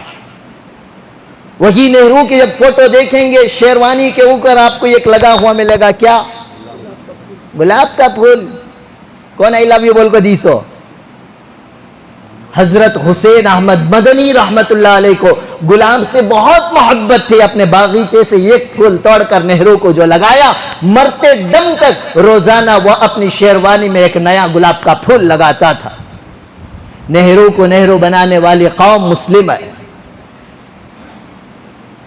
وہی نہرو کی جب فوٹو دیکھیں گے شیروانی کے اوپر آپ کو ایک لگا ہوا ملے گا، کیا؟ گلاب کا پھول. کون آئی لو یو بول کو دیسو؟ حضرت حسین احمد مدنی رحمت اللہ علیہ کو گلاب سے بہت محبت تھی. اپنے باغیچے سے ایک پھول توڑ کر نہرو کو جو لگایا، مرتے دم تک روزانہ وہ اپنی شیروانی میں ایک نیا گلاب کا پھول لگاتا تھا. نہرو کو نہرو بنانے والی قوم مسلم ہے.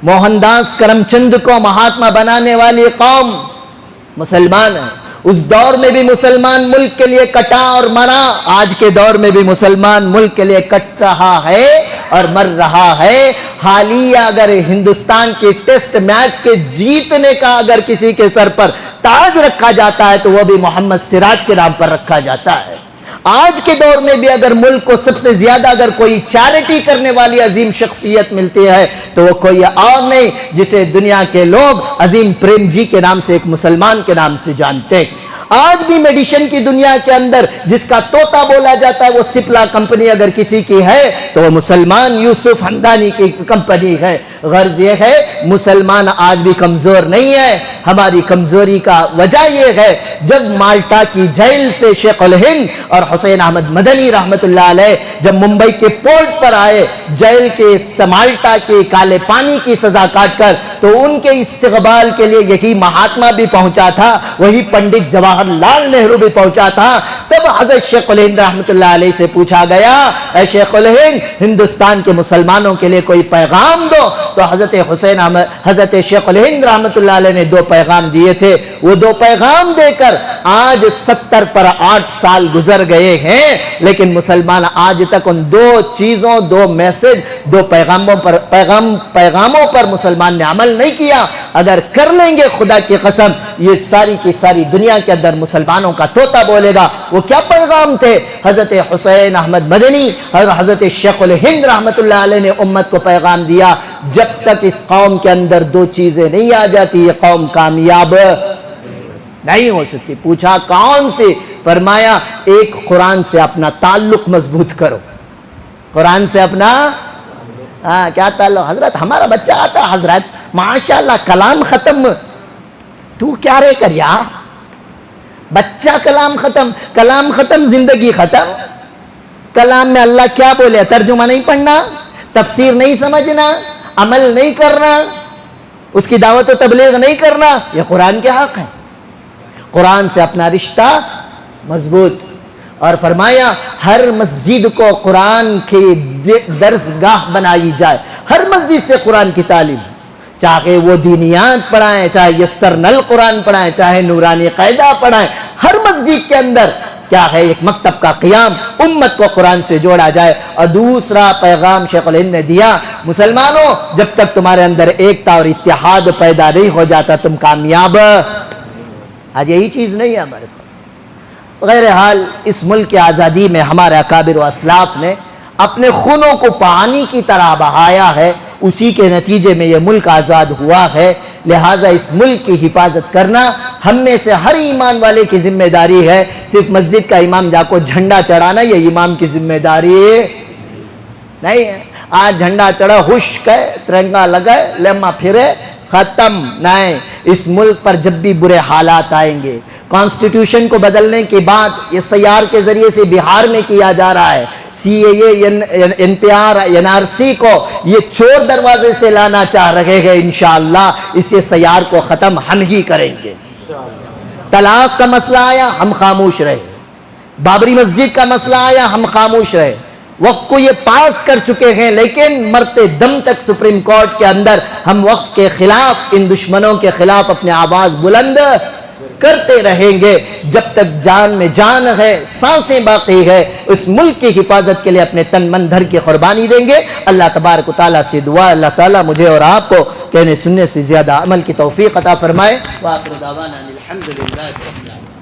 موہن داس کرم چند کو مہاتما بنانے والی قوم مسلمان ہے. اس دور میں بھی مسلمان ملک کے لیے کٹا اور مرا. آج کے دور میں بھی مسلمان ملک کے لیے کٹ رہا ہے اور مر رہا ہے. حالیہ اگر ہندوستان کی ٹیسٹ میچ کے جیتنے کا اگر کسی کے سر پر تاج رکھا جاتا ہے تو وہ بھی محمد سراج کے نام پر رکھا جاتا ہے. آج کے دور میں بھی اگر ملک کو سب سے زیادہ اگر کوئی چیریٹی کرنے والی عظیم شخصیت ملتی ہے تو وہ کوئی اور نہیں جسے دنیا کے لوگ عظیم پریم جی کے نام سے، ایک مسلمان کے نام سے جانتے ہیں. آج بھی میڈیشن کی دنیا کے اندر جس کا طوطا بولا جاتا ہے وہ سپلا کمپنی اگر کسی کی ہے تو وہ مسلمان یوسف ہمدانی کی کمپنی ہے. غرض یہ ہے مسلمان آج بھی کمزور نہیں ہے. ہماری کمزوری کا وجہ یہ ہے جب مالٹا کی جیل سے شیخ الہند اور حسین احمد مدنی رحمت اللہ علیہ جب ممبئی کے پورٹ پر آئے، جیل کے مالٹا کے کالے پانی کی سزا کاٹ کر، تو ان کے استقبال کے لیے یہی مہاتما بھی پہنچا تھا، وہی پنڈت جواہر لال نہرو بھی پہنچا تھا. تب حضرت شیخ الہند رحمت اللہ علیہ سے پوچھا گیا، اے شیخ الہند ہندوستان کے مسلمانوں کے لیے کوئی پیغام دو. تو حضرت شیخ الہند رحمت اللہ علیہ نے 2 پیغام دیے تھے. وہ 2 پیغام دے کر آج 70 پر 8 سال گزر گئے ہیں، لیکن مسلمان آج تک ان دو چیزوں، دو میسج، دو پیغاموں پر مسلمان نے عمل نہیں کیا۔ اگر کر لیں گے خدا کی قسم یہ ساری کی ساری دنیا کے اندر مسلمانوں کا طوطا بولے گا۔ وہ کیا پیغام تھے؟ حضرت حسین احمد مدنی اور حضرت شیخ الہند رحمت اللہ علیہ نے امت کو پیغام دیا، جب تک اس قوم کے اندر دو چیزیں نہیں آ جاتی یہ قوم کامیاب نہیں ہو سکتی۔ پوچھا کون سے؟ فرمایا ایک، قرآن سے اپنا تعلق مضبوط کرو۔ قرآن سے اپنا کیا تعلق؟ حضرت ہمارا بچہ آتا حضرت ماشاءاللہ کلام ختم، تو کیا رے کر یا بچہ کلام ختم، کلام ختم زندگی ختم۔ کلام میں اللہ کیا بولے؟ ترجمہ نہیں پڑھنا، تفسیر نہیں سمجھنا، عمل نہیں کرنا، اس کی دعوت و تبلیغ نہیں کرنا، یہ قرآن کے حق ہے۔ قرآن سے اپنا رشتہ مضبوط، اور فرمایا ہر مسجد کو قرآن کی درسگاہ بنائی جائے، ہر مسجد سے قرآن کی تعلیم، چاہے وہ دینیات پڑھائیں، چاہے یسرن القرآن پڑھائیں، چاہے نورانی قاعدہ پڑھائیں، ہر مسجد کے اندر کیا ہے ایک مکتب کا قیام، امت کو قرآن سے جوڑا جائے۔ اور دوسرا پیغام شیخ الہند نے دیا، مسلمانوں جب تک تمہارے اندر ایکتا اور اتحاد پیدا نہیں ہو جاتا تم کامیاب۔ آج یہی چیز نہیں ہے ہمارے پاس۔ بغیر حال اس ملک کی آزادی میں ہمارے اکابر و اسلاف نے اپنے خونوں کو پانی کی طرح بہایا ہے، اسی کے نتیجے میں یہ ملک آزاد ہوا ہے۔ لہٰذا اس ملک کی حفاظت کرنا ہم میں سے ہر ایمان والے کی ذمہ داری ہے۔ صرف مسجد کا امام جا کو جھنڈا چڑھانا یہ امام کی ذمہ داری نہیں ہے۔ آج جھنڈا چڑھا، خشک ہے، ترنگا لگائے، لمحہ پھرے، ختم نہیں۔ اس ملک پر جب بھی برے حالات آئیں گے، کانسٹیٹیوشن کو بدلنے کی بات یہ سیار کے ذریعے سے بہار میں کیا جا رہا ہے، C A A, N P R, N R C کو یہ چور دروازے سے لانا چاہ رہے ہیں، انشاءاللہ اس سیار کو ختم ہم ہی کریں گے۔ طلاق کا مسئلہ آیا ہم خاموش رہے، بابری مسجد کا مسئلہ آیا ہم خاموش رہے، وقف کو یہ پاس کر چکے ہیں، لیکن مرتے دم تک سپریم کورٹ کے اندر ہم وقف کے خلاف، ان دشمنوں کے خلاف اپنے آواز بلند کرتے رہیں گے جب تک جان میں جان ہے، سانسیں باقی ہے۔ اس ملک کی حفاظت کے لیے اپنے تن من دھن کی قربانی دیں گے۔ اللہ تبارک و تعالیٰ سے دعا، اللہ تعالیٰ مجھے اور آپ کو کہنے سننے سے زیادہ عمل کی توفیق عطا فرمائے۔ وآخر دعوانا الحمدللہ رب العالمین۔